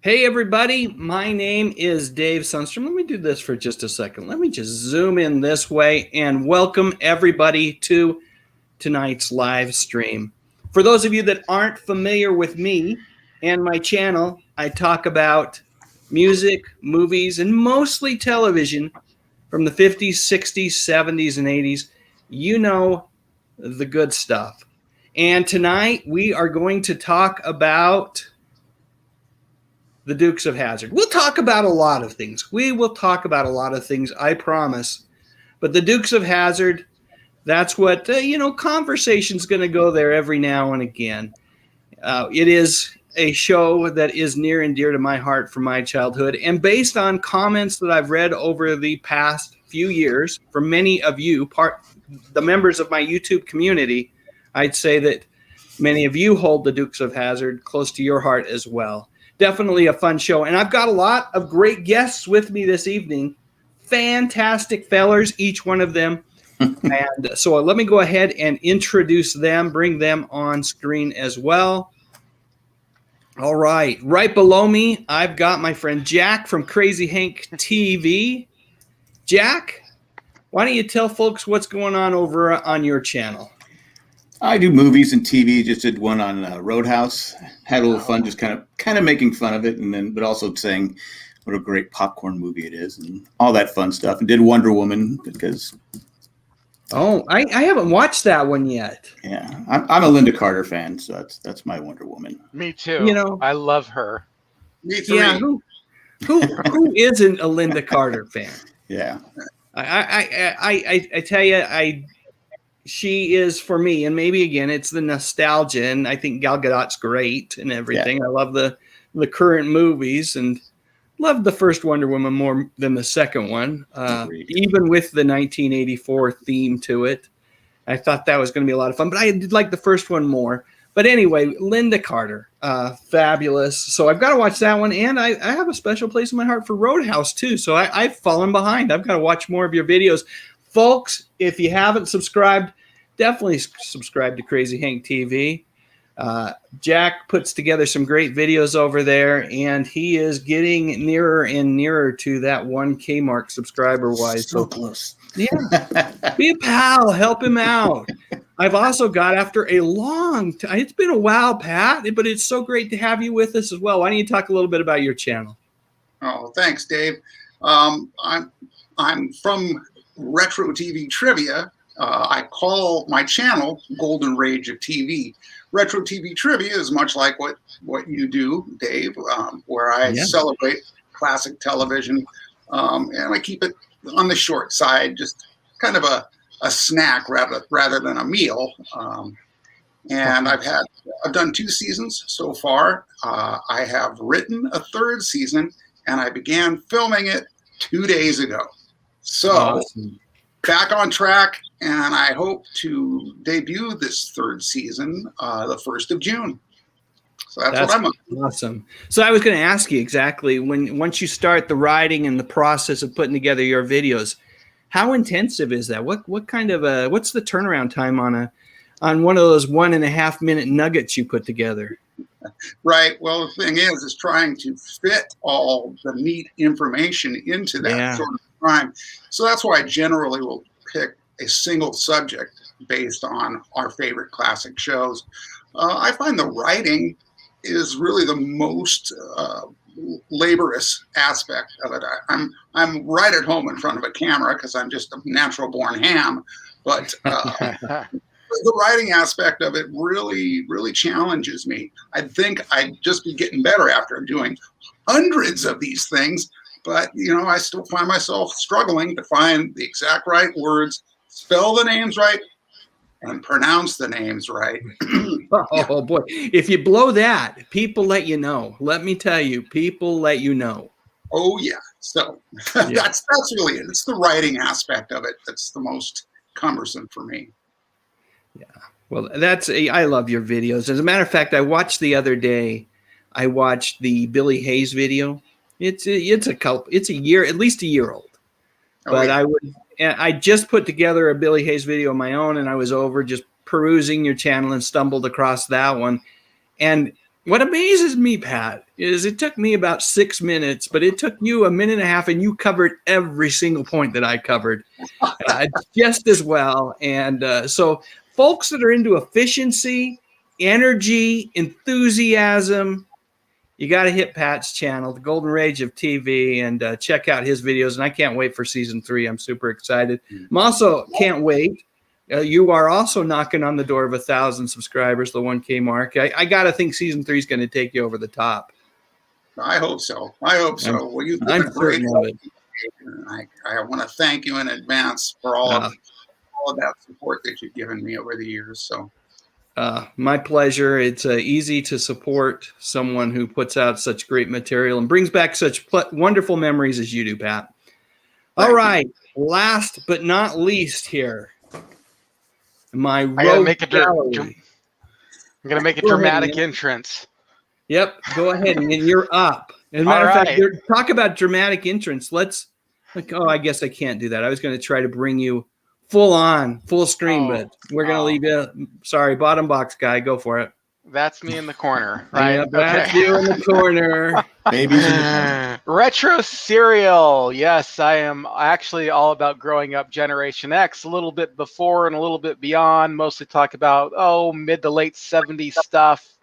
Hey everybody, my name is Dave Sundstrom. Let me do this for just a second. Let me just zoom in this way and welcome everybody to tonight's live stream. For those of you that aren't familiar with me and my channel, I talk about music, movies, and mostly television from the 50s, 60s, 70s, and 80s. You know the good stuff. And tonight we are going to talk about the Dukes of Hazzard. We'll talk about a lot of things. We will talk about a lot of things, I promise. But the Dukes of Hazzard, that's what, conversation's going to go there every now and again. It is a show that is near and dear to my heart from my childhood. And based on comments that I've read over the past few years from many of you, the members of my YouTube community, I'd say that many of you hold the Dukes of Hazzard close to your heart as well. Definitely a fun show. And I've got a lot of great guests with me this evening. Fantastic fellers, each one of them. And so let me go ahead and introduce them, bring them on screen as well. All right. Right below me, I've got my friend Jack from Crazy Hank TV. Jack, why don't you tell folks what's going on over on your channel? I do movies and TV. Just did one on Roadhouse. Had a little fun, just kind of making fun of it, but also saying what a great popcorn movie it is, and all that fun stuff. And did Wonder Woman because. Oh, I haven't watched that one yet. Yeah, I'm a Linda Carter fan, so that's my Wonder Woman. Me too. I love her. Me too. Yeah, who isn't a Linda Carter fan? Yeah, I tell you, she is for me, and maybe again it's the nostalgia, and I think Gal Gadot's great and everything. Yeah. I love the current movies and love the first Wonder Woman more than the second one, even with the 1984 theme to it. I thought that was going to be a lot of fun, but I did like the first one more. But anyway, Linda Carter, fabulous. So I've got to watch that one, and I have a special place in my heart for Roadhouse too. So I've fallen behind. I've got to watch more of your videos. Folks, if you haven't subscribed, definitely subscribe to Crazy Hank TV. Jack puts together some great videos over there, and he is getting nearer and nearer to that 1K mark subscriber-wise. So close. Yeah, be a pal, help him out. I've also got, after a long time, it's been a while, Pat, but it's so great to have you with us as well. Why don't you talk a little bit about your channel? Oh, thanks, Dave. I'm from Retro TV Trivia. I call my channel Golden Rage of TV. Retro TV Trivia is much like what you do, Dave, where I celebrate classic television, and I keep it on the short side, just kind of a snack rather than a meal. And I've done 2 seasons so far. I have written a 3rd season, and I began filming it 2 days ago. So awesome. Back on track, and I hope to debut this 3rd season the 1st of June. So that's what I'm on. Awesome. So I was going to ask you exactly, once you start the writing and the process of putting together your videos, how intensive is that? What kind of what's the turnaround time on one of those 1.5 minute nuggets you put together? Right. Well, the thing is trying to fit all the neat information into that sort of time. So that's why I generally will pick a single subject based on our favorite classic shows. I find the writing is really the most laborious aspect of it. I'm right at home in front of a camera because I'm just a natural born ham, but the writing aspect of it really challenges me. I think I'd just be getting better after doing hundreds of these things, but I still find myself struggling to find the exact right words, spell the names right, and pronounce the names right. Oh boy, if you blow that, people let you know. Let me tell you, people let you know. Oh yeah. So that's really it. It's the writing aspect of it that's the most cumbersome for me. Yeah. Well, I love your videos. As a matter of fact, I watched the other day, I watched the Billy Hayes video. It's a year, at least a year old. Oh, but yeah. I just put together a Billy Hayes video of my own, and I was over just perusing your channel and stumbled across that one. And What amazes me, Pat, is it took me about 6 minutes, but it took you a minute and a half, and you covered every single point that I covered just as well. And so folks that are into efficiency, energy, enthusiasm, you got to hit Pat's channel, The Golden Rage of TV, and check out his videos. And I can't wait for season 3. I'm super excited. I'm also can't wait. You are also knocking on the door of 1,000 subscribers, the 1K mark. I got to think season 3 is going to take you over the top. I hope so. I hope so. Well, you've been I'm a great certain of it. I want to thank you in advance for all of that support that you've given me over the years. So, my pleasure. It's easy to support someone who puts out such great material and brings back such wonderful memories as you do, Pat. All right. Last but not least here. I'm gonna make a dramatic entrance. Yep, go ahead, and you're up. As a matter of fact, talk about dramatic entrance. I guess I can't do that. I was going to try to bring you full screen, but we're going to leave you. Sorry, bottom box guy, go for it. That's me in the corner, right? Yeah, that's you in the corner. Babies in the corner. Retro cereal. Yes, I am actually all about growing up Generation X, a little bit before and a little bit beyond. Mostly talk about, mid to late 70s stuff.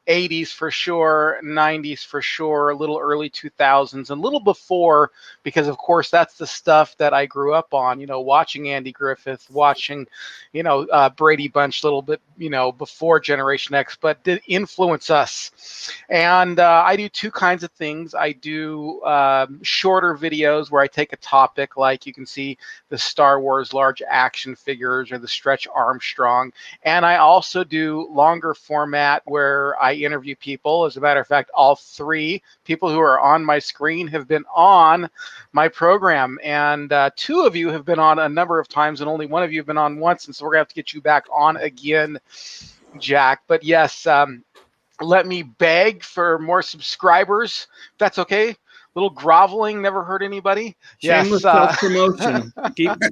80s for sure, 90s for sure, a little early 2000s, and a little before, because of course that's the stuff that I grew up on, watching Andy Griffith, watching, Brady Bunch a little bit, before Generation X, but did influence us. And I do two kinds of things. I do shorter videos where I take a topic, like you can see the Star Wars large action figures or the Stretch Armstrong. And I also do longer format where I interview people. As a matter of fact, all 3 people who are on my screen have been on my program, and 2 of you have been on a number of times, and only 1 of you have been on once, and so we're gonna have to get you back on again, Jack. But yes, let me beg for more subscribers, if that's okay. Little groveling never hurt anybody. Shameless self-promotion.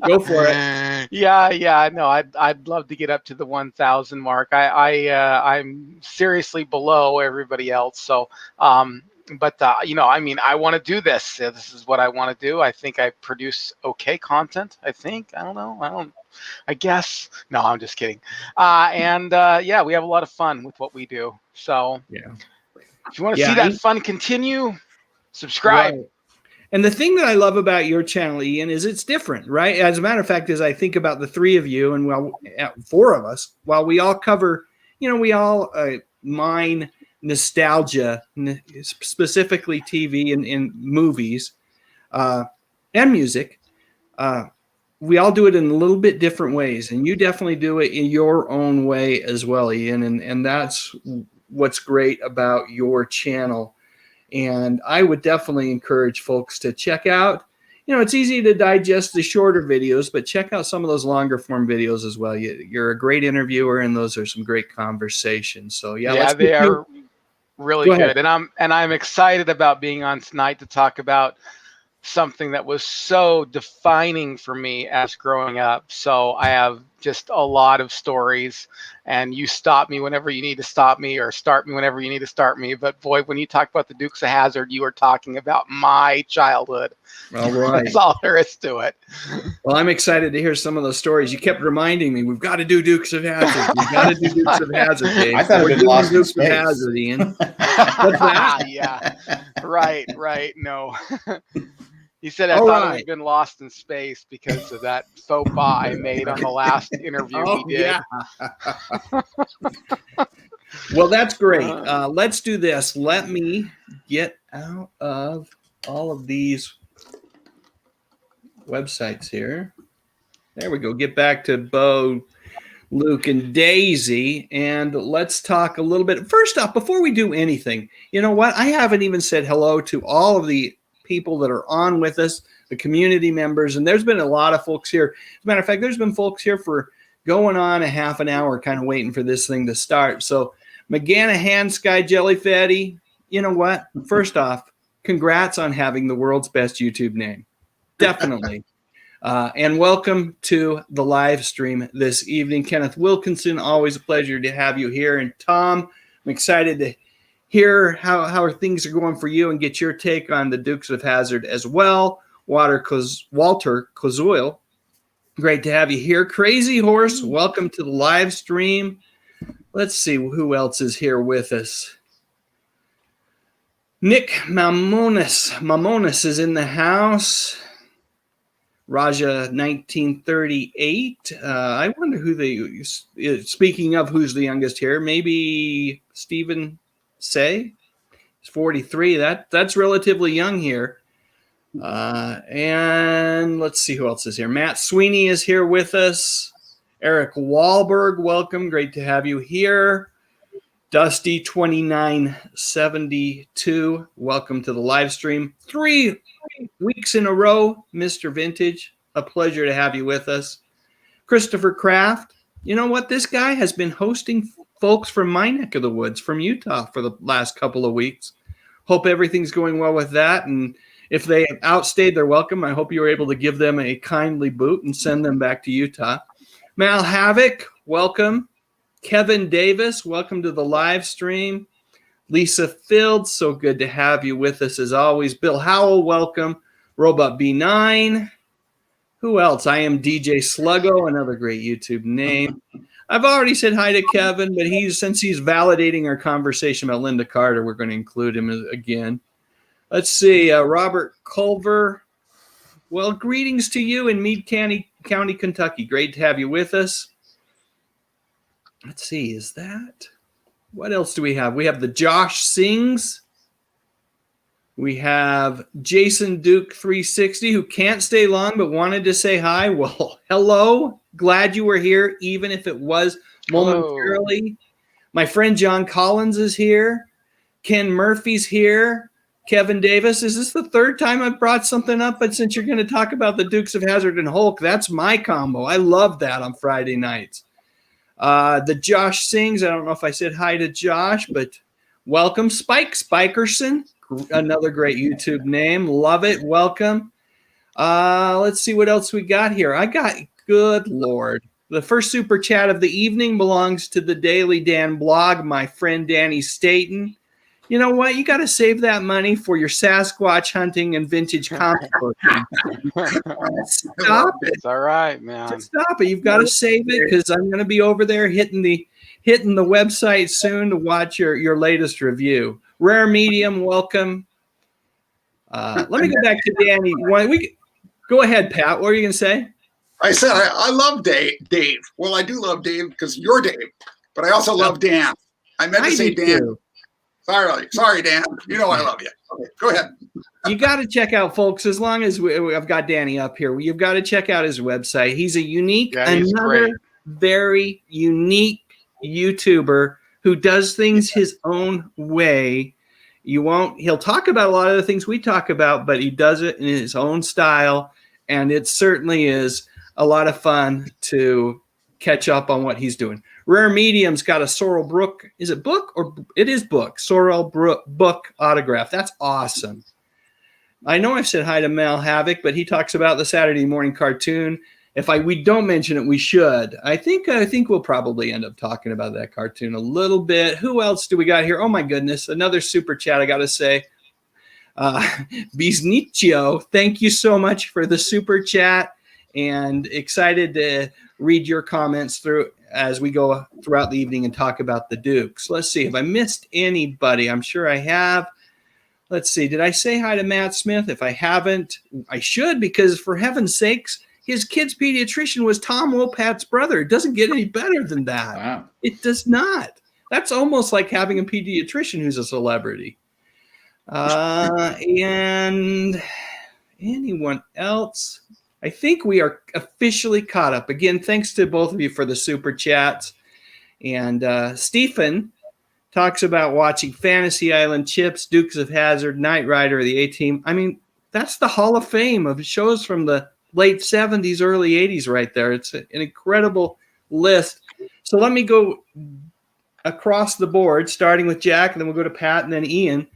Go for it. Yeah. No, I'd love to get up to the 1,000 mark. I'm seriously below everybody else. So, but I want to do this. This is what I want to do. I think I produce okay content. I don't know. I guess. No, I'm just kidding. We have a lot of fun with what we do. So, if you want to see that fun continue, subscribe. Right. And the thing that I love about your channel, Ian, is it's different, right? As a matter of fact, as I think about the 3 of you and 4 of us, while we all cover, we all mine nostalgia, specifically TV and movies and music. We all do it in a little bit different ways, and you definitely do it in your own way as well, Ian. And that's what's great about your channel. And I would definitely encourage folks to check out, it's easy to digest the shorter videos, but check out some of those longer form videos as well. You're a great interviewer, and those are some great conversations. So they are really good. And I'm excited about being on tonight to talk about something that was so defining for me as growing up. So I have just a lot of stories, and you stop me whenever you need to stop me, or start me whenever you need to start me. But boy, when you talk about the Dukes of Hazzard, you are talking about my childhood. All right. That's all there is to it. Well, I'm excited to hear some of those stories. You kept reminding me, we've got to do Dukes of Hazzard. We've got to do Dukes of Hazzard, Dave. I thought we're doing Dukes of Hazzard, Ian. Yeah. Right. No. He said, I thought we'd been lost in space because of that faux pas I made on the last interview we did. Yeah. Well, that's great. Let's do this. Let me get out of all of these websites here. There we go. Get back to Bo, Luke, and Daisy, and let's talk a little bit. First off, before we do anything, you know what? I haven't even said hello to all of the people that are on with us, the community members, and there's been a lot of folks here. As a matter of fact, there's been folks here for going on a half an hour, kind of waiting for this thing to start. So McGanahan, Sky Jellyfetti, you know what? First off, congrats on having the world's best YouTube name. Definitely. And welcome to the live stream this evening. Kenneth Wilkinson, always a pleasure to have you here. And Tom, I'm excited to hear how things are going for you and get your take on the Dukes of Hazzard as well. Walter Kozoil, great to have you here. Crazy Horse, welcome to the live stream. Let's see who else is here with us. Nick Mamonis is in the house. Raja 1938. I wonder who speaking of who's the youngest here, maybe Stephen Say. He's 43. That's relatively young here. And let's see who else is here. Matt Sweeney is here with us. Eric Wahlberg, welcome. Great to have you here. Dusty 2972, welcome to the live stream. 3 weeks in a row, Mr. Vintage. A pleasure to have you with us. Christopher Kraft, you know what? This guy has been hosting folks from my neck of the woods, from Utah, for the last couple of weeks. Hope everything's going well with that. And if they outstayed their welcome, I hope you were able to give them a kindly boot and send them back to Utah. Mal Havoc, welcome. Kevin Davis, welcome to the live stream. Lisa Fields, so good to have you with us as always. Bill Howell, welcome. Robot B9. Who else? I am DJ Sluggo, another great YouTube name. I've already said hi to Kevin, but since he's validating our conversation about Linda Carter, we're going to include him again. Let's see, Robert Culver. Well, greetings to you in Meade County, Kentucky. Great to have you with us. Let's see, is that? What else do we have? We have the Josh Sings. We have Jason Duke 360, who can't stay long but wanted to say hi. Well, hello. Glad you were here, even if it was momentarily. Hello. My friend John Collins is here. Ken Murphy's here. Kevin Davis. Is this the third time I've brought something up? But since you're going to talk about the Dukes of Hazzard and Hulk, that's my combo. I love that on Friday nights. The Josh Sings. I don't know if I said hi to Josh, but welcome. Spike Spikerson, another great YouTube name. Love it. Welcome. Let's see what else we got here. Good Lord. The first super chat of the evening belongs to the Daily Dan blog, my friend Danny Staten. You know what? You got to save that money for your Sasquatch hunting and vintage comic book. Stop it. It's all right, man. Just stop it. You've got to save it because I'm going to be over there hitting the website soon to watch your latest review. Rare Medium, welcome. Let me go back to Danny. Go ahead, Pat. What were you going to say? I said I love Dave. Well, I do love Dave because you're Dave, but I also love Dan. I meant to say Dan. Too. Sorry, Dan. You know I love you. Okay, go ahead. You got to check out, folks. As long as I've got Danny up here, you've got to check out his website. He's a another very unique YouTuber who does things his own way. He'll talk about a lot of the things we talk about, but he does it in his own style, and it certainly is a lot of fun to catch up on what he's doing. Rare Medium's got a Sorrel Brook. Is it book or it is book? Sorrel book autograph. That's awesome. I know I've said hi to Mel Havoc, but he talks about the Saturday morning cartoon. If we don't mention it, we should. I think we'll probably end up talking about that cartoon a little bit. Who else do we got here? Oh my goodness, another super chat. I got to say, Biznicio, thank you so much for the super chat, and excited to read your comments through as we go throughout the evening and talk about the Dukes. Let's see. Have I missed anybody? I'm sure I have. Let's see. Did I say hi to Matt Smith? If I haven't, I should, because for heaven's sakes, his kid's pediatrician was Tom Wopat's brother. It doesn't get any better than that. Wow. It does not. That's almost like having a pediatrician who's a celebrity. And anyone else? I think we are officially caught up. Again, thanks to both of you for the super chats. And Stephen talks about watching Fantasy Island, Chips, Dukes of Hazzard, Knight Rider, the A-Team. I mean, that's the Hall of Fame of shows from the late 70s, early 80s right there. It's an incredible list. So let me go across the board, starting with Jack, and then we'll go to Pat and then Ian.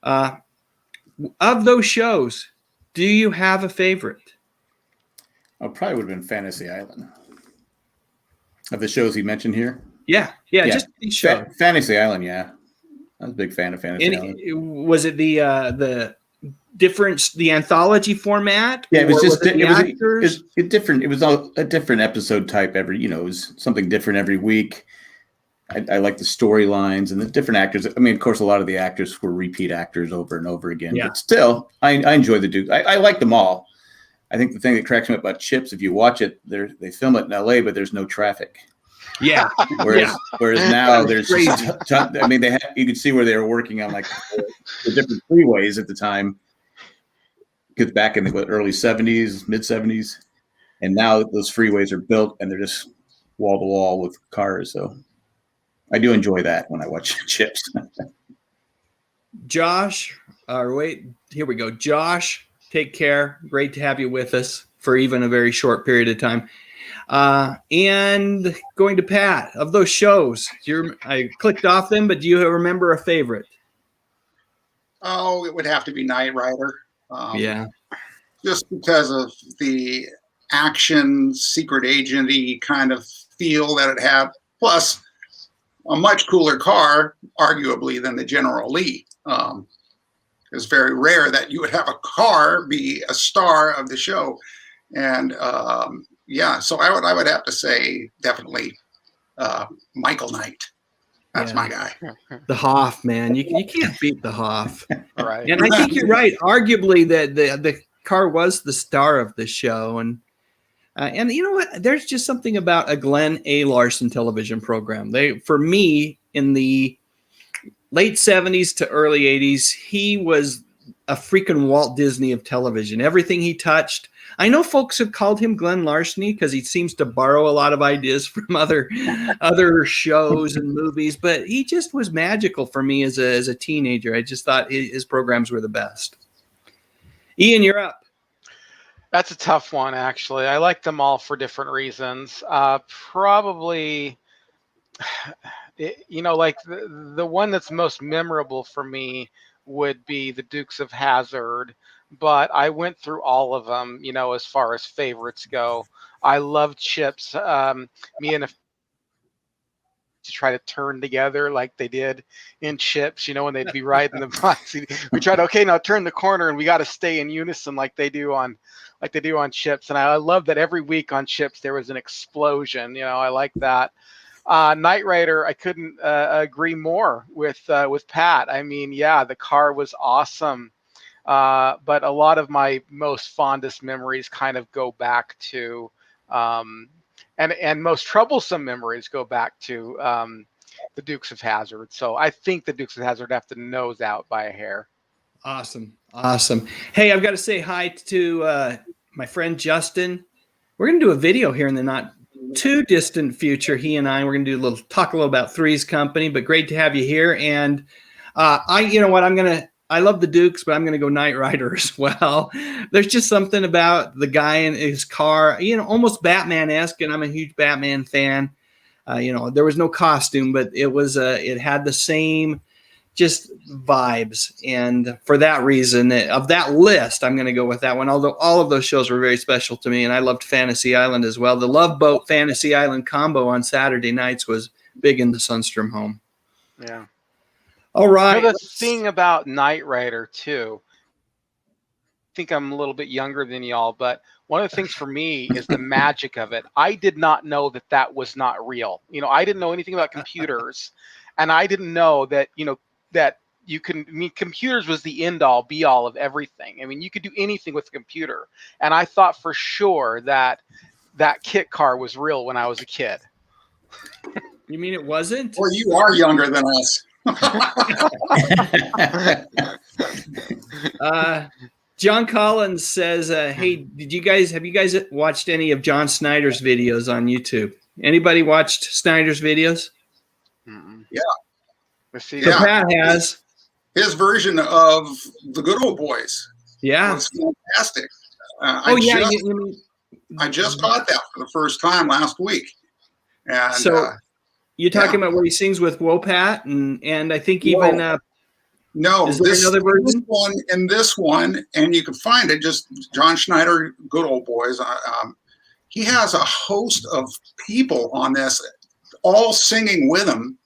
Of those shows, do you have a favorite? Oh, probably would have been Fantasy Island. Of the shows he mentioned here? Yeah. Just these shows. Fantasy Island, yeah. I was a big fan of Fantasy Island. Was it the anthology format? Yeah, it was just it was different. It was a different episode type every. It was something different every week. I like the storylines and the different actors. I mean, of course, a lot of the actors were repeat actors over and over again. Yeah. But still, I enjoy the Dukes. I like them all. I think the thing that cracks me up about Chips, if you watch it, they film it in LA, but there's no traffic. Yeah. Whereas now there's I mean, you could see where they were working on like the different freeways at the time. Because back in the early 70s, mid 70s, and now those freeways are built and they're just wall to wall with cars. So I do enjoy that when I watch Chips. Josh, here we go. Josh, take care. Great to have you with us for even a very short period of time. And going to Pat, of those shows, I clicked off them, but do you remember a favorite? Oh, it would have to be Knight Rider. Yeah. Just because of the action, secret agenty kind of feel that it had, plus a much cooler car, arguably, than the General Lee. It's very rare that you would have a car be a star of the show. And so I would have to say definitely Michael Knight. That's my guy. The Hoff, man. You can't beat the Hoff. Right. And I think you're right. Arguably, the car was the star of the show. And you know what? There's just something about a Glenn A. Larson television program. For me, in the late 70s to early 80s, he was a freaking Walt Disney of television. Everything he touched. I know folks have called him Glenn Larson-y because he seems to borrow a lot of ideas from other shows and movies, but he just was magical for me as a teenager. I just thought his programs were the best. Ian, you're up. That's a tough one, actually. I like them all for different reasons. Probably, like the one that's most memorable for me would be the Dukes of Hazzard. But I went through all of them, as far as favorites go. I loved Chips. Me and to try to turn together like they did in Chips, when they'd be riding the bus. We tried, okay, now turn the corner, and we got to stay in unison like they do on Chips. And I love that every week on Chips there was an explosion. I like that. Knight Rider, I couldn't agree more with Pat. I mean, the car was awesome. But a lot of my most fondest memories kind of go back to, and most troublesome memories go back to the Dukes of Hazzard. So I think the Dukes of Hazzard have to nose out by a hair. Awesome. Hey, I've got to say hi to my friend Justin. We're going to do a video here in the not too distant future. He and we're going to talk a little about Three's Company, but great to have you here. And I love the Dukes, but I'm going to go Knight Rider as well. There's just something about the guy in his car, almost Batman-esque, and I'm a huge Batman fan. There was no costume, but it had the same just vibes. And for that reason, of that list, I'm going to go with that one. Although all of those shows were very special to me, and I loved Fantasy Island as well. The Love Boat Fantasy Island combo on Saturday nights was big in the Sundstrom home. Yeah. All right. The thing about Knight Rider too, I think I'm a little bit younger than y'all, but one of the things for me is the magic of it. I did not know that was not real. I didn't know anything about computers, and I didn't know that, that you can, computers was the end all be all of everything. I mean, you could do anything with a computer. And I thought for sure that kit car was real when I was a kid. You mean it wasn't? Well, you are younger than us. John Collins says, hey, have you guys watched any of John Snyder's videos on YouTube? Anybody watched Snyder's videos? Yeah. Pat has. His version of The Good Old Boys. Yeah. Was fantastic. I just caught that for the first time last week. And so you're talking about where he sings with Wopat and I think even no, is there another version? In this one, and you can find it, just John Schneider, Good Old Boys. He has a host of people on this, all singing with him.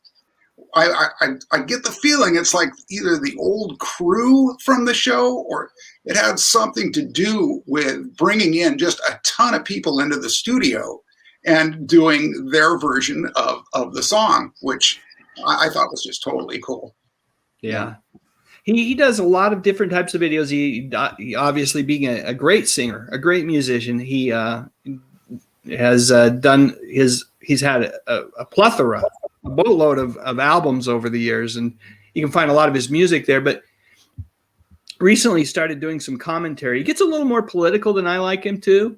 I get the feeling it's like either the old crew from the show, or it had something to do with bringing in just a ton of people into the studio and doing their version of the song, which I thought was just totally cool. Yeah. He does a lot of different types of videos. He obviously, being a great singer, a great musician, he has done he's had a plethora, a boatload of albums over the years, and you can find a lot of his music there. But recently started doing some commentary. He gets a little more political than I like him to.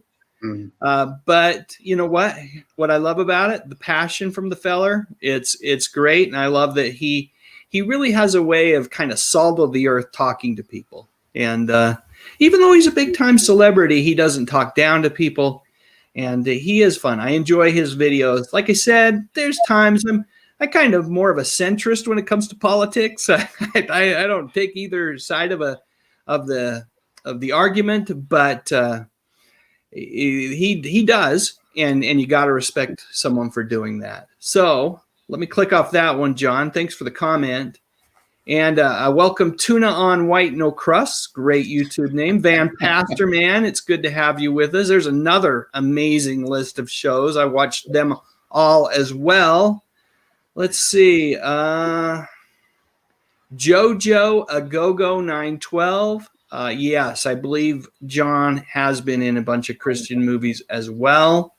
But you know what I love about it, the passion from the feller, it's great. And I love that he really has a way of kind of salt of the earth talking to people. And even though he's a big time celebrity, he doesn't talk down to people, and he is fun. I enjoy his videos. Like I said, there's times I kind of more of a centrist when it comes to politics. I don't take either side of the argument, but he does, and you got to respect someone for doing that. So let me click off that one, John. Thanks for the comment. And welcome Tuna on White No Crust. Great YouTube name. Van Pastor, man, it's good to have you with us. There's another amazing list of shows. I watched them all as well. Let's see. Jojo Agogo 912. Yes, I believe John has been in a bunch of Christian movies as well.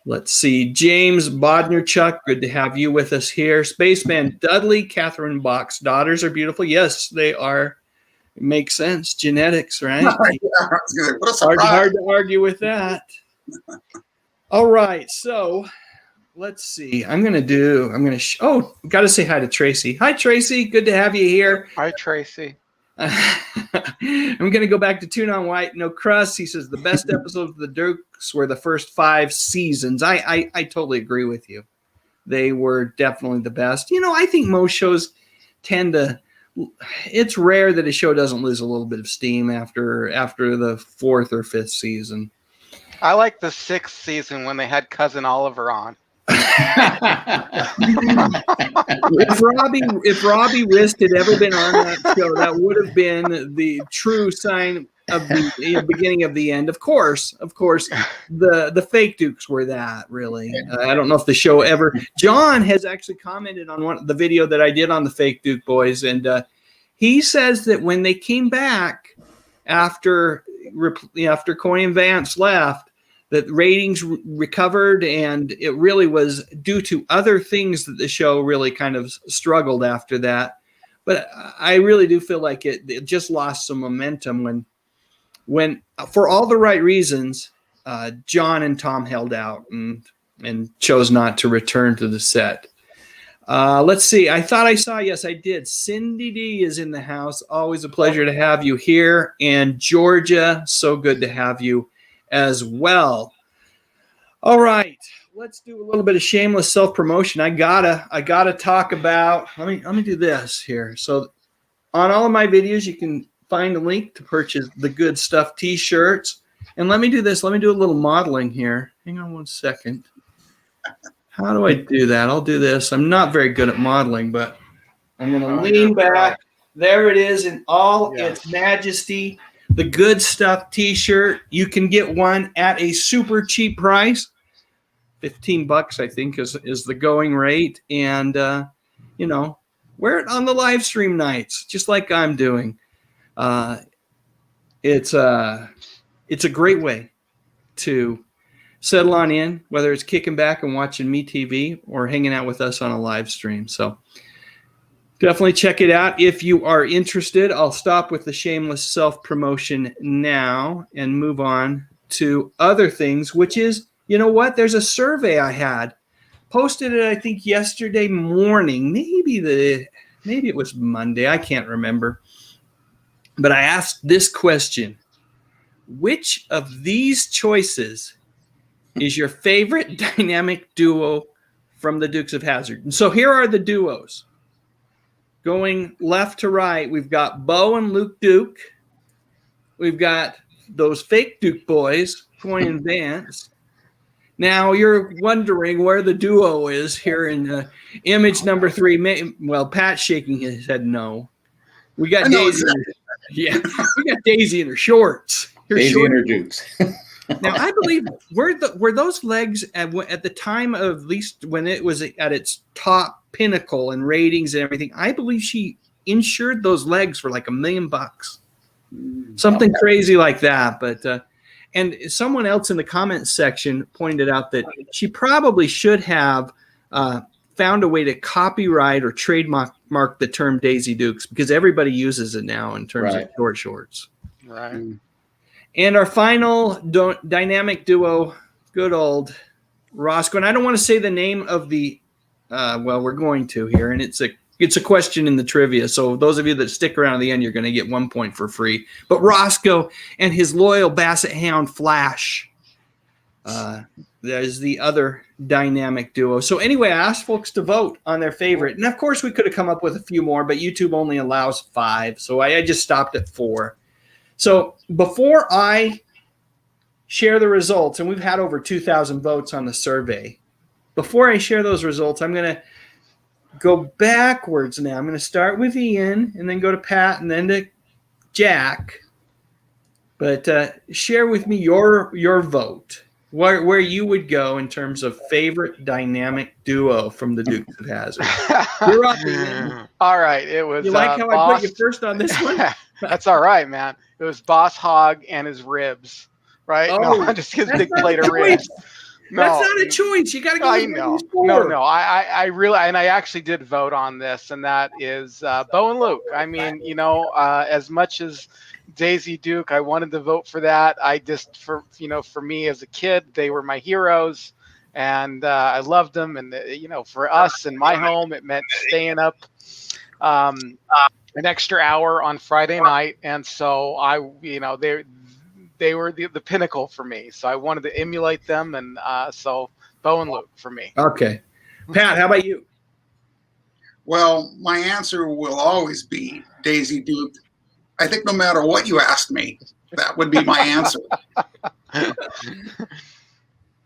Let's see. James Bodnerchuk, good to have you with us here. Spaceman Dudley, Catherine Bach's daughters are beautiful. Yes, they are. It makes sense. Genetics, right? Hard to argue with that. All right. So let's see. Got to say hi to Tracy. Hi, Tracy. Good to have you here. Hi, Tracy. I'm going to go back to Tune on White No Crust. He says the best episodes of the Dukes were the first 5 seasons. I totally agree with you. They were definitely the best. You know, I think most shows tend to. It's rare that a show doesn't lose a little bit of steam after the 4th or 5th season. I like the 6th season when they had Cousin Oliver on. if Robbie Wrist had ever been on that show, that would have been the true sign of the beginning of the end. Of course, the fake Dukes were that, really. I don't know if the show ever. John has actually commented on the video that I did on the fake Duke boys, and he says that when they came back after Coy and Vance left, that ratings recovered, and it really was due to other things that the show really kind of struggled after that. But I really do feel like it just lost some momentum when for all the right reasons, John and Tom held out and chose not to return to the set. Let's see. I thought I saw. Yes, I did. Cindy D is in the house. Always a pleasure to have you here. And Georgia, so good to have you as well. All right, let's do a little bit of shameless self-promotion. I gotta talk about. Let me do this here. So, on all of my videos, you can find a link to purchase the Good Stuff T-shirts. And let me do this. Let me do a little modeling here. Hang on one second. How do I do that? I'll do this. I'm not very good at modeling, but I'm gonna lean back. There it is in all its majesty. The Good Stuff T-shirt. You can get one at a super cheap price. $15, I think, is the going rate. And, wear it on the live stream nights, just like I'm doing. It's a great way to settle on in, whether it's kicking back and watching me TV or hanging out with us on a live stream. So definitely check it out if you are interested. I'll stop with the shameless self-promotion now and move on to other things, which is, you know what? There's a survey I had. Posted it, I think, yesterday morning. Maybe it was Monday. I can't remember. But I asked this question. Which of these choices is your favorite dynamic duo from the Dukes of Hazzard? And so here are the duos. Going left to right, we've got Bo and Luke Duke. We've got those fake Duke boys, Coy and Vance. Now you're wondering where the duo is here in image number 3. Well, Pat's shaking his head no. We got Daisy. Yeah, we got Daisy in her shorts. Daisy in her dukes. Now, I believe were those legs at the time of, at least when it was at its top pinnacle and ratings and everything, I believe she insured those legs for like $1 million. Something crazy like that. But and someone else in the comments section pointed out that she probably should have found a way to copyright or trademark the term Daisy Dukes, because everybody uses it now in terms of short shorts. Right. And our final dynamic duo, good old Roscoe. And I don't want to say the name of the, well, we're going to here, and it's a question in the trivia. So those of you that stick around to the end, you're going to get 1 point for free. But Roscoe and his loyal Basset Hound Flash, that is the other dynamic duo. So anyway, I asked folks to vote on their favorite. And of course, we could have come up with a few more, but YouTube only allows 5. So I just stopped at 4. So before I share the results, and we've had over 2,000 votes on the survey, before I share those results, I'm going to go backwards now. I'm going to start with Ian and then go to Pat and then to Jack. But share with me your vote, where you would go in terms of favorite dynamic duo from the Dukes of Hazzard. You're up, Ian. All right. It was. You like how I put you first on this one? That's all right, man. It was Boss Hogg and his ribs, right? Oh, no, just his big plate of ribs. No, that's not a choice. You got to go. I know. No. I really, and I actually did vote on this, and that is Bo and Luke. I mean, as much as Daisy Duke, I wanted to vote for that. I just, for me as a kid, they were my heroes, and I loved them. And for us in my home, it meant staying up an extra hour on Friday night, and so they were the pinnacle for me. So I wanted to emulate them, and so Bo and Luke for me. Okay, Pat, how about you? Well, my answer will always be Daisy Duke. I think no matter what you asked me, that would be my answer.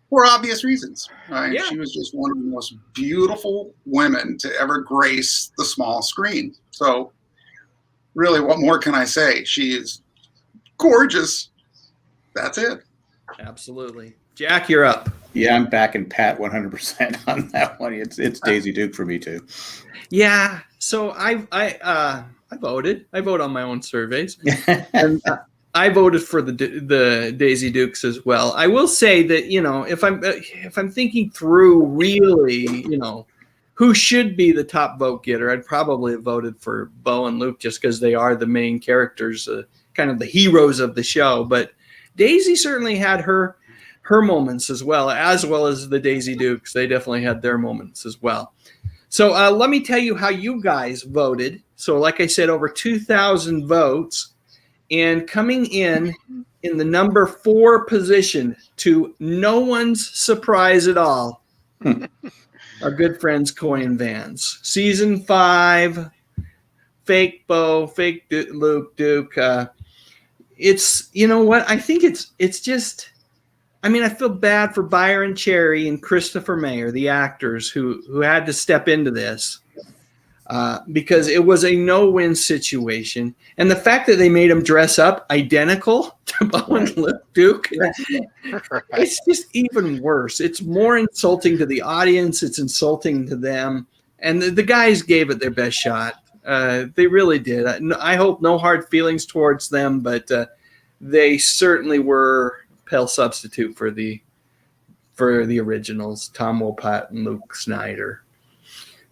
For obvious reasons. Right? Yeah. She was just one of the most beautiful women to ever grace the small screen. So really, what more can I say? She is gorgeous. That's it. Absolutely. Jack, you're up. Yeah, I'm backing Pat 100% on that one. It's Daisy Duke for me too. Yeah. So I voted. I vote on my own surveys, and I voted for the Daisy Dukes as well. I will say that if I'm thinking through really, who should be the top vote getter, I'd probably have voted for Bo and Luke just because they are the main characters, kind of the heroes of the show. But Daisy certainly had her moments as well as the Daisy Dukes. They definitely had their moments as well. So let me tell you how you guys voted. So like I said, over 2,000 votes. And coming in the number 4 position, to no one's surprise at all, our good friends Coy and Vance. Season 5, fake Bo, fake Luke, Duke. It's, what? I think it's just, I feel bad for Byron Cherry and Christopher Mayer, the actors who had to step into this. Because it was a no-win situation. And the fact that they made them dress up identical to Bo and Luke Duke, it's just even worse. It's more insulting to the audience. It's insulting to them. And the guys gave it their best shot. They really did. I hope no hard feelings towards them, but they certainly were pale substitute for the originals, Tom Wopat and Luke Snyder.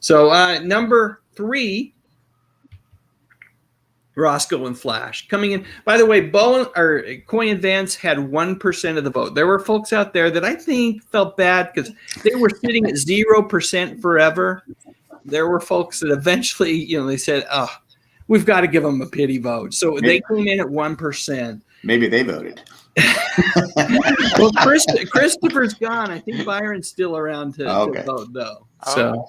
So number 3, Roscoe and Flash coming in. By the way, Coy and Vance had 1% of the vote. There were folks out there that I think felt bad because they were sitting at 0% forever. There were folks that eventually, they said, "Oh, we've got to give them a pity vote." So they came in at 1%. Maybe they voted. Well, Christopher's gone. I think Byron's still around to vote, though. So.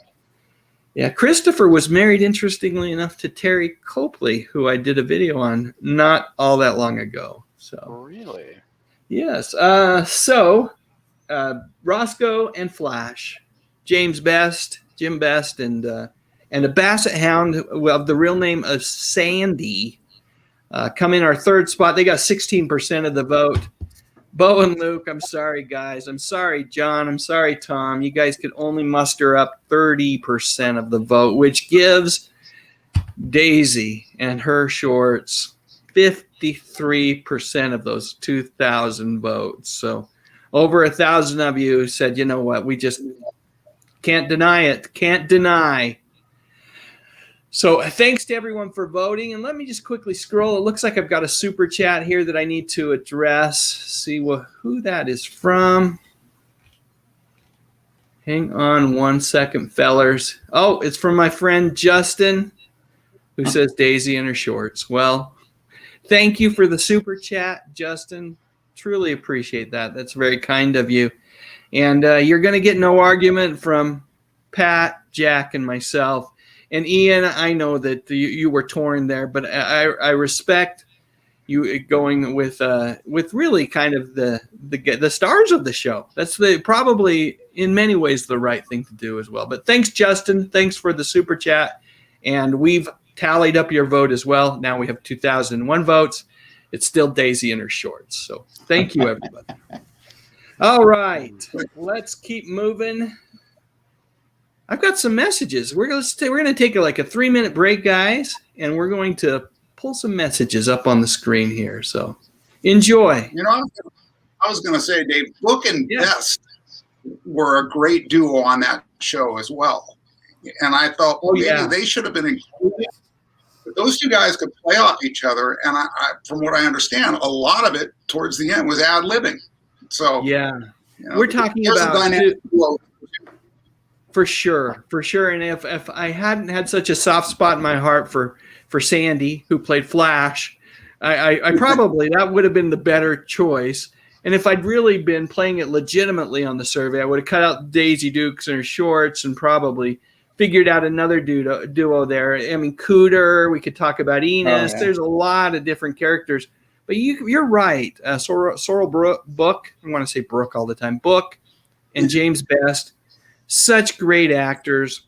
Yeah, Christopher was married, interestingly enough, to Terry Copley, who I did a video on not all that long ago. So really, yes. Roscoe and Flash, James Best, Jim Best, and a Basset Hound of the real name of Sandy come in our third spot. They got 16% of the vote. Bo and Luke, I'm sorry, guys. I'm sorry, John. I'm sorry, Tom. You guys could only muster up 30% of the vote, which gives Daisy and her shorts 53% of those 2,000 votes. So over 1,000 of you said, you know what, we just can't deny it. Can't deny. So thanks to everyone for voting. And let me just quickly scroll. It looks like I've got a super chat here that I need to address. See who that is from. Hang on 1 second, fellers. Oh, it's from my friend Justin, who says Daisy in her shorts. Well, thank you for the super chat, Justin. Truly appreciate that. That's very kind of you. And you're going to get no argument from Pat, Jack, and myself. And Ian, I know that you were torn there, but I respect you going with really kind of the stars of the show. That's probably in many ways the right thing to do as well. But thanks, Justin. Thanks for the super chat. And we've tallied up your vote as well. Now we have 2,001 votes. It's still Daisy in her shorts. So thank you, everybody. All right, let's keep moving. I've got some messages. We're going to take like a 3-minute break, guys, and we're going to pull some messages up on the screen here. So enjoy. You know, I was going to say, Dave, Book and Best were a great duo on that show as well. And I thought, maybe they should have been included. But those two guys could play off each other. And I, from what I understand, a lot of it towards the end was ad-libbing. So, we're talking about for sure. And if I hadn't had such a soft spot in my heart for Sandy, who played Flash, I probably that would have been the better choice. And if I'd really been playing it legitimately on the survey, I would have cut out Daisy Dukes and her shorts and probably figured out another duo there. I mean, Cooter. We could talk about Enos. There's a lot of different characters. But you're right. Sorrel Book. I want to say Brooke all the time. Book and James Best. Such great actors,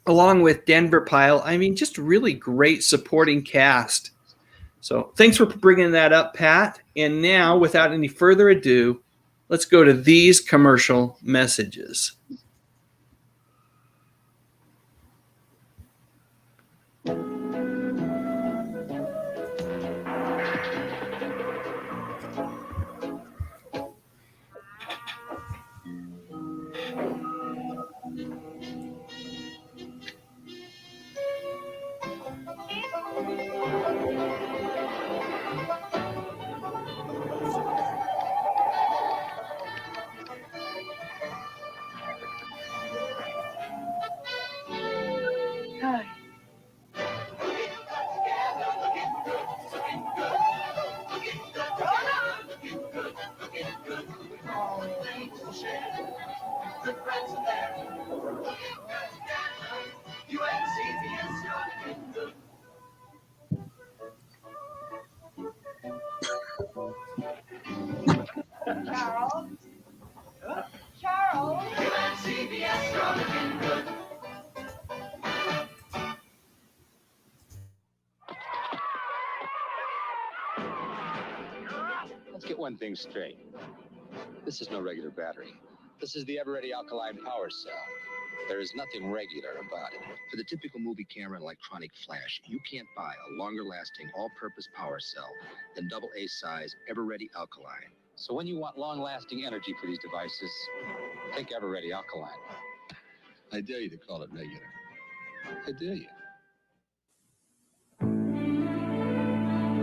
along with Denver Pyle. I mean, just really great supporting cast. So thanks for bringing that up, Pat. And now, without any further ado, let's go to these commercial messages. Charles. Let's get one thing straight. This is no regular battery. This is the ever-ready alkaline power cell. There is nothing regular about it. For the typical movie camera and electronic flash, you can't buy a longer-lasting, all-purpose power cell than AA size, ever-ready alkaline. So when you want long-lasting energy for these devices, think ever-ready alkaline. I dare you to call it regular. I dare you.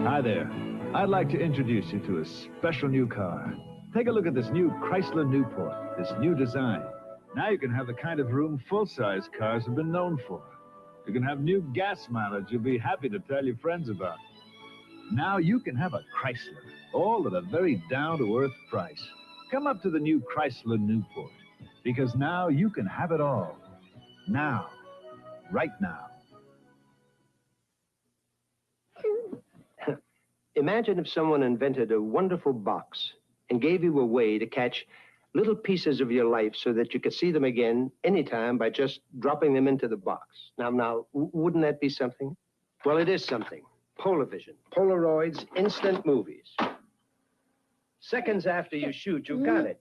Hi there. I'd like to introduce you to a special new car. Take a look at this new Chrysler Newport, this new design. Now you can have the kind of room full-size cars have been known for. You can have new gas mileage you'll be happy to tell your friends about. Now you can have a Chrysler, all at a very down-to-earth price. Come up to the new Chrysler Newport, because now you can have it all. Now. Right now. Imagine if someone invented a wonderful box and gave you a way to catch little pieces of your life so that you could see them again anytime by just dropping them into the box. Now, wouldn't that be something? Well, it is something. Polavision, Polaroids, instant movies. Seconds after you shoot, you've got it.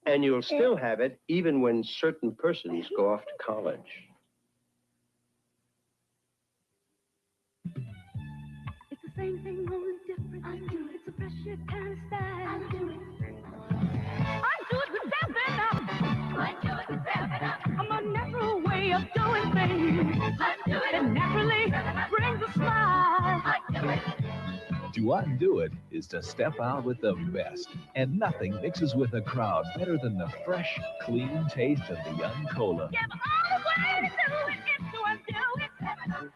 And you'll still have it even when certain persons go off to college. It's the same thing, only different. I do it. It's a fresher kind of style. I do it. I do it with 7-Up. I do it with 7-Up. I'm a natural way of doing things. I do it. It naturally brings a smile. I do it. To undo it is to step out with the best, and nothing mixes with a crowd better than the fresh, clean taste of the young cola. Yeah, but all the way to do it is to undo it. 7-Up.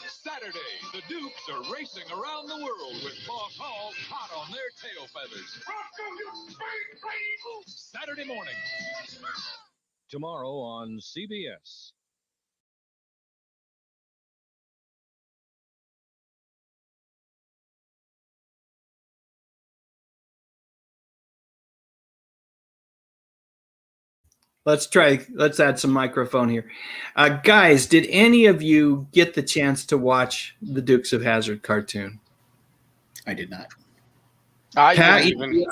Saturday, the Dukes are racing around the world with Boss Halls hot on their tail feathers. Saturday morning. Tomorrow on CBS. Let's add some microphone here. Guys, did any of you get the chance to watch the Dukes of Hazzard cartoon? I did not. Pat, didn't even.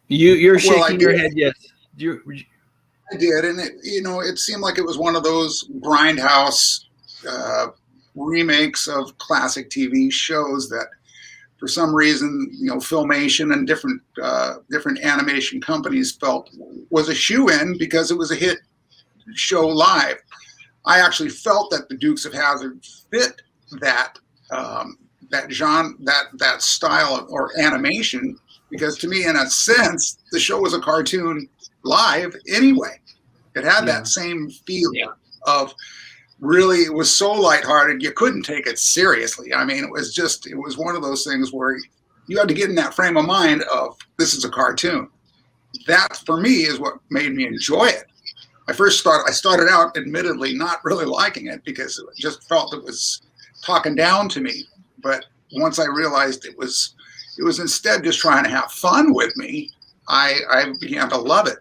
you're shaking I your did. head, yes. I did, and it seemed like it was one of those grindhouse remakes of classic TV shows that, for some reason, Filmation and different animation companies felt was a shoe-in because it was a hit show live. I actually felt that the Dukes of Hazzard fit that genre, that style or animation, because to me, in a sense, the show was a cartoon live anyway. It had that same feel of really, it was so lighthearted, you couldn't take it seriously. I mean, it was one of those things where you had to get in that frame of mind of, this is a cartoon. That, for me, is what made me enjoy it. I started out, admittedly, not really liking it because it just felt it was talking down to me. But once I realized it was instead just trying to have fun with me, I began to love it.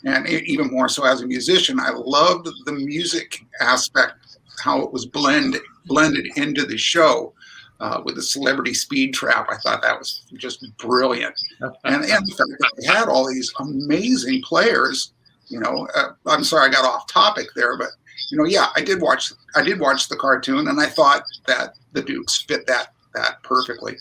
And even more so as a musician, I loved the music aspect, how it was blended into the show with the Celebrity Speed Trap. I thought that was just brilliant. And the fact that they had all these amazing players, I'm sorry I got off topic there, but I did watch the cartoon, and I thought that the Dukes fit that perfectly.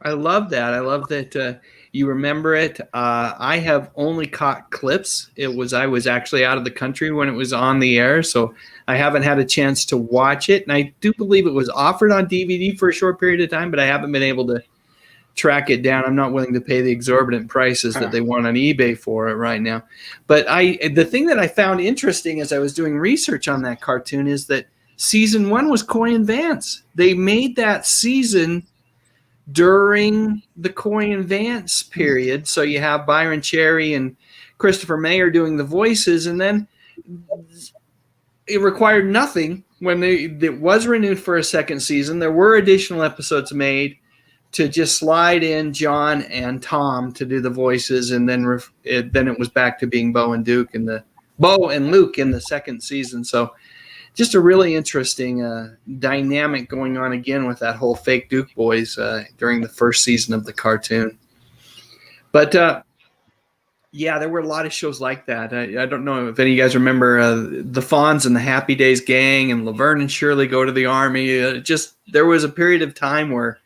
I love that. I love that you remember it. I have only caught clips. I was actually out of the country when it was on the air, so I haven't had a chance to watch it. And I do believe it was offered on DVD for a short period of time, but I haven't been able to track it down. I'm not willing to pay the exorbitant prices that they want on eBay for it right now. But the thing that I found interesting as I was doing research on that cartoon is that season 1 was Coy and Vance. They made that season during the Coy and Vance period. So you have Byron Cherry and Christopher Mayer doing the voices, and then it required nothing when it was renewed for a second season. There were additional episodes made to just slide in John and Tom to do the voices, and then it was back to being Bo and Luke in the second season. So just a really interesting dynamic going on again with that whole fake Duke boys during the first season of the cartoon. But there were a lot of shows like that. I don't know if any of you guys remember the Fonz and the Happy Days Gang and Laverne and Shirley Go to the Army. There was a period of time where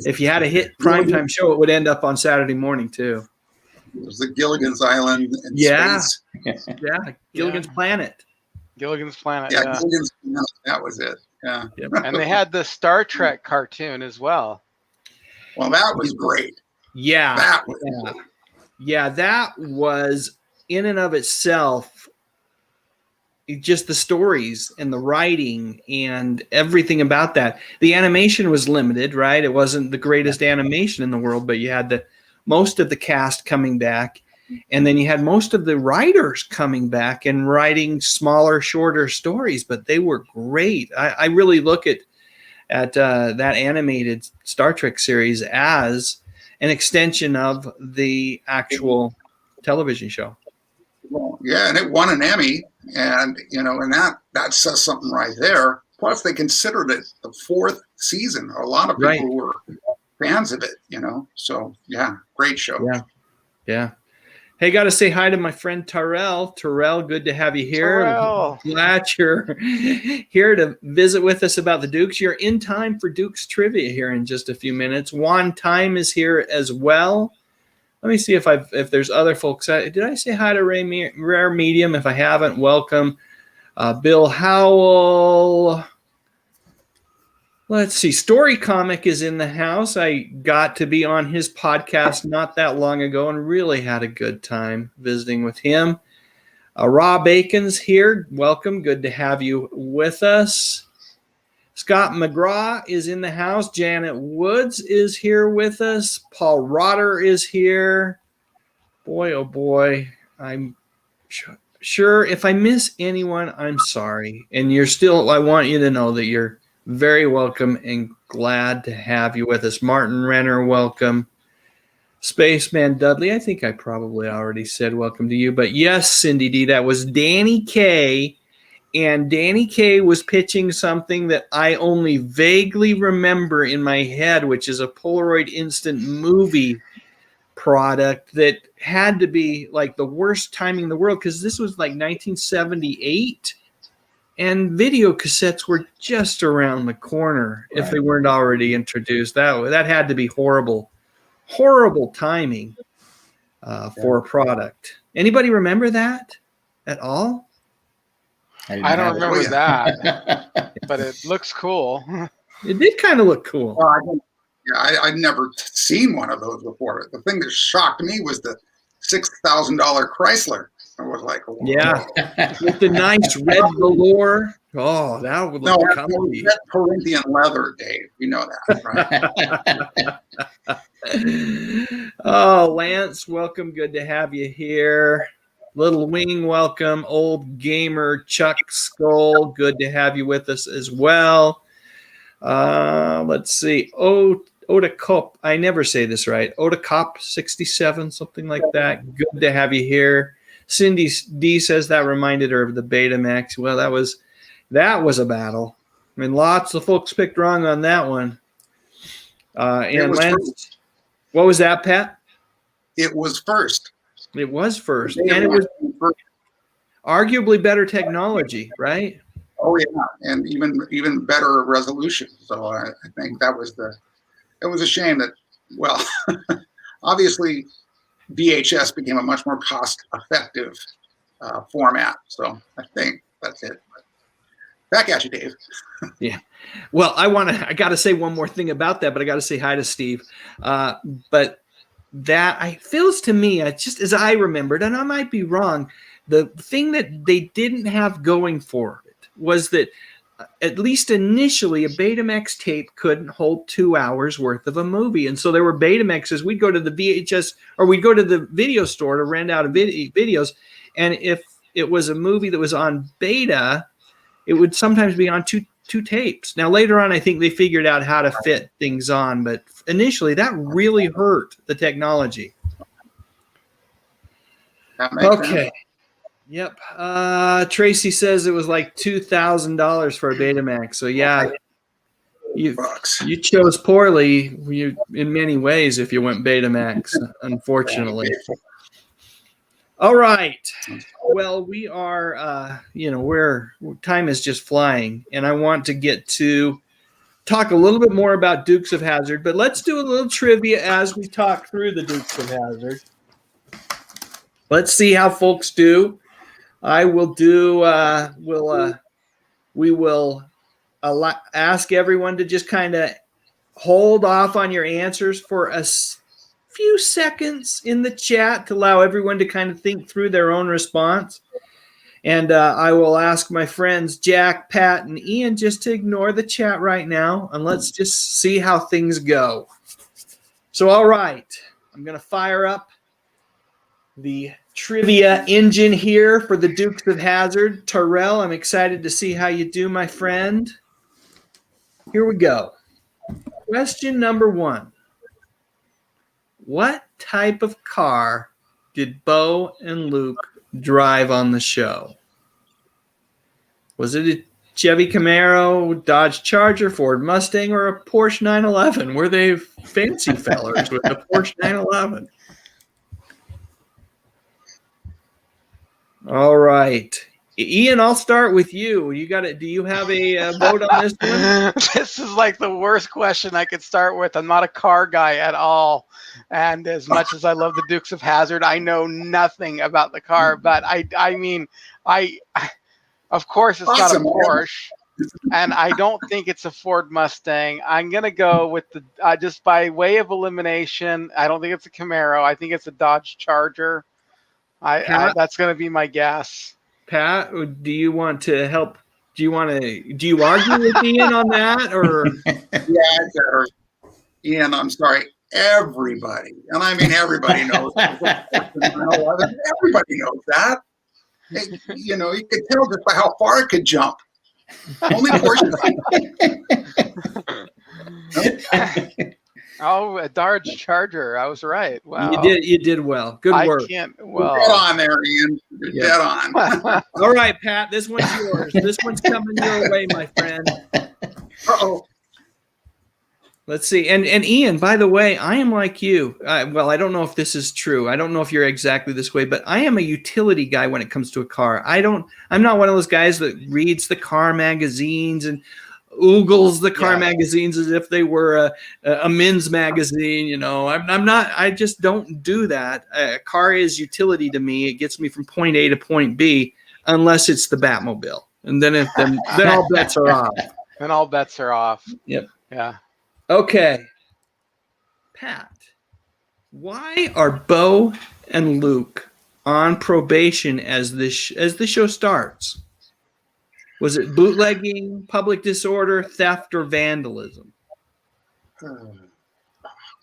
if you had a hit primetime show, it would end up on Saturday morning too. It was the Gilligan's Island in space. Gilligan's Planet. Gilligan's Planet. Yeah, Gilligan's Planet, that was it. Yeah. Yep. And they had the Star Trek cartoon as well. Well, that was great. Yeah. That was that was in and of itself, just the stories and the writing and everything about that. The animation was limited, right? It wasn't the greatest animation in the world, but you had most of the cast coming back. And then you had most of the writers coming back and writing smaller, shorter stories, but they were great. I really look at that animated Star Trek series as an extension of the actual television show. Well, yeah, and it won an Emmy, and and that says something right there. Plus, they considered it the 4th season. A lot of people were fans of it, So yeah, great show. Yeah. Hey, got to say hi to my friend Terrell. Terrell, good to have you here. Terrell. Glad you're here to visit with us about the Dukes. You're in time for Dukes trivia here in just a few minutes. Juan Time is here as well. Let me see if there's other folks. Did I say hi to Rare Medium? If I haven't, welcome. Bill Howell. Let's see. Story Comic is in the house. I got to be on his podcast not that long ago and really had a good time visiting with him. Raw Bacon's here. Welcome. Good to have you with us. Scott McGraw is in the house. Janet Woods is here with us. Paul Rotter is here. Boy, oh boy. I'm sure if I miss anyone, I'm sorry. And I want you to know that you're very welcome and glad to have you with us. Martin Renner, welcome. Spaceman Dudley, I think I probably already said welcome to you. But yes, Cindy D, that was Danny Kaye. And Danny Kaye was pitching something that I only vaguely remember in my head, which is a Polaroid instant movie product that had to be like the worst timing in the world because this was like 1978. And video cassettes were just around the corner if they weren't already introduced. That had to be horrible timing for a product. Anybody remember that at all? I don't remember that, but it looks cool. It did kind of look cool. Well, I'd never seen one of those before. The thing that shocked me was the $6,000 Chrysler. I was like, whoa. Yeah, with the nice red velour. Oh, that would look comfy. That Corinthian leather, Dave. You know that, right? Oh, Lance, welcome. Good to have you here. Little Wing, welcome. Old Gamer Chuck Skull, good to have you with us as well. Let's see. Odacop, I never say this right. Odacop 67, something like that. Good to have you here. Cindy D says that reminded her of the Betamax. Well, that was a battle. I mean, lots of folks picked wrong on that one. And Lance, what was that, Pat? It was first. It was first, and it was arguably better technology, right? Oh yeah, and even better resolution. So I think it was a shame that, well, obviously VHS became a much more cost-effective format. So I think that's it. Back at you, Dave. Yeah. Well, I got to say one more thing about that, but I got to say hi to Steve. But that feels to me, just as I remembered, and I might be wrong, the thing that they didn't have going for it was that at least initially a Betamax tape couldn't hold 2 hours worth of a movie. And so there were Betamaxes. We'd go to the VHS or we'd go to the video store to rent out videos. And if it was a movie that was on beta, it would sometimes be on two tapes. Now, later on, I think they figured out how to fit things on, but initially that really hurt the technology. Okay. Sense. Yep. Tracy says it was like $2,000 for a Betamax. So yeah, you chose poorly in many ways if you went Betamax, unfortunately. All right. Well, we are, time is just flying, and I want to get to talk a little bit more about Dukes of Hazzard, but let's do a little trivia as we talk through the Dukes of Hazzard. Let's see how folks do. I will do, we will ask everyone to just kind of hold off on your answers for a few seconds in the chat to allow everyone to kind of think through their own response. And I will ask my friends Jack, Pat, and Ian just to ignore the chat right now, and let's just see how things go. So, all right, I'm going to fire up the trivia engine here for the Dukes of Hazzard. Terrell, I'm excited to see how you do, my friend. Here we go. Question number 1. What type of car did Bo and Luke drive on the show? Was it a Chevy Camaro, Dodge Charger, Ford Mustang, or a Porsche 911? Were they fancy fellers with a Porsche 911? All right. Ian, I'll start with you. You got it. Do you have a vote on this one? This is like the worst question I could start with. I'm not a car guy at all. And as much as I love the Dukes of Hazzard, I know nothing about the car. But I mean, of course, it's not a Porsche. And I don't think it's a Ford Mustang. I'm going to go with the, just by way of elimination, I don't think it's a Camaro. I think it's a Dodge Charger. That's going to be my guess. Pat, do you want to help? Do you argue with Ian on that, or? Yeah, Ian, I'm sorry. Everybody, and I mean everybody knows. Everybody knows that. You know, you could tell just by how far it could jump. Only Porsche. Oh, a Dodge Charger. I was right. Wow. You did well. Good work. Dead on there, Ian. You're dead on. All right, Pat, this one's yours. This one's coming your way, my friend. Uh-oh. Let's see. And Ian, by the way, I am like you. Well, I don't know if this is true. I don't know if you're exactly this way, but I am a utility guy when it comes to a car. I'm not one of those guys that reads the car magazines and oogles the car magazines as if they were a men's magazine. You know, I'm not. I just don't do that. A car is utility to me. It gets me from point A to point B, unless it's the Batmobile, and then all bets are off. Then all bets are off. Yep. Yeah. Okay, Pat. Why are Bo and Luke on probation as the show starts? Was it bootlegging, public disorder, theft, or vandalism?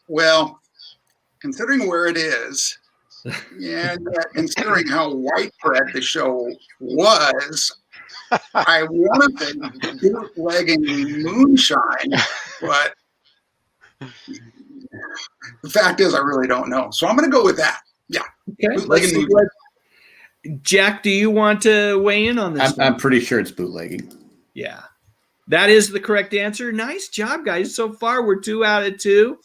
Well, considering where it is, and considering how widespread the show was, I want to say bootlegging moonshine, but the fact is I really don't know. So I'm going to go with that. Yeah. Okay. Let's see what, Jack, do you want to weigh in on this? I'm pretty sure it's bootlegging. Yeah. That is the correct answer. Nice job, guys. So far, we're 2 out of 2.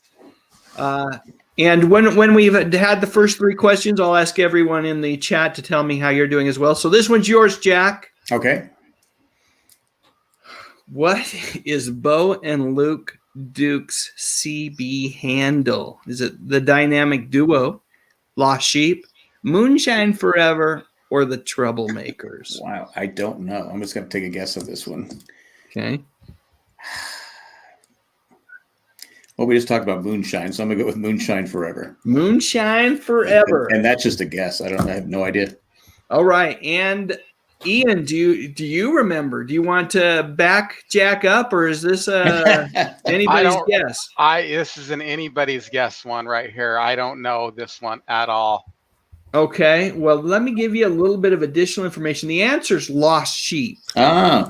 And when we've had the first 3 questions, I'll ask everyone in the chat to tell me how you're doing as well. So this one's yours, Jack. Okay. What is Bo and Luke Duke's CB handle? Is it the Dynamic Duo, Lost Sheep, Moonshine Forever, or the Troublemakers? Wow, I don't know. I'm just going to take a guess of this one. Okay. Well, we just talked about Moonshine, so I'm going to go with Moonshine Forever. Moonshine Forever. And that's just a guess. I have no idea. All right. And Ian, do you remember? Do you want to back Jack up, or is this anybody's guess? This is an anybody's guess one right here. I don't know this one at all. Okay. Well, let me give you a little bit of additional information. The answer is Lost Sheep. That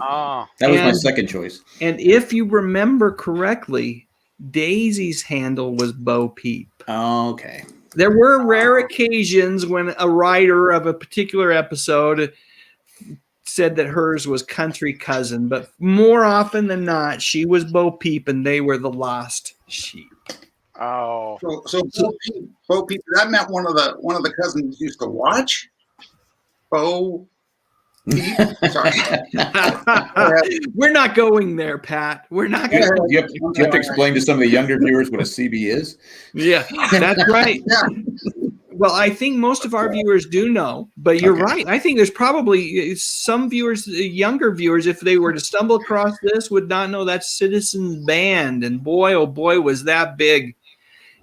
was my second choice. And if you remember correctly, Daisy's handle was Bo Peep. Okay. There were rare occasions when a writer of a particular episode said that hers was Country Cousin, but more often than not, she was Bo Peep, and they were the Lost Sheep. Oh, so Bo Peep. That meant one of the cousins used to watch. Bo Peep. Sorry, we're not going there, Pat. We're not going. Do you have to explain to some of the younger viewers what a CB is? Yeah, that's right. Yeah. Well, I think most of our viewers do know, but you're right. I think there's probably some viewers, younger viewers, if they were to stumble across this, would not know that's Citizens Band. And boy, oh boy, was that big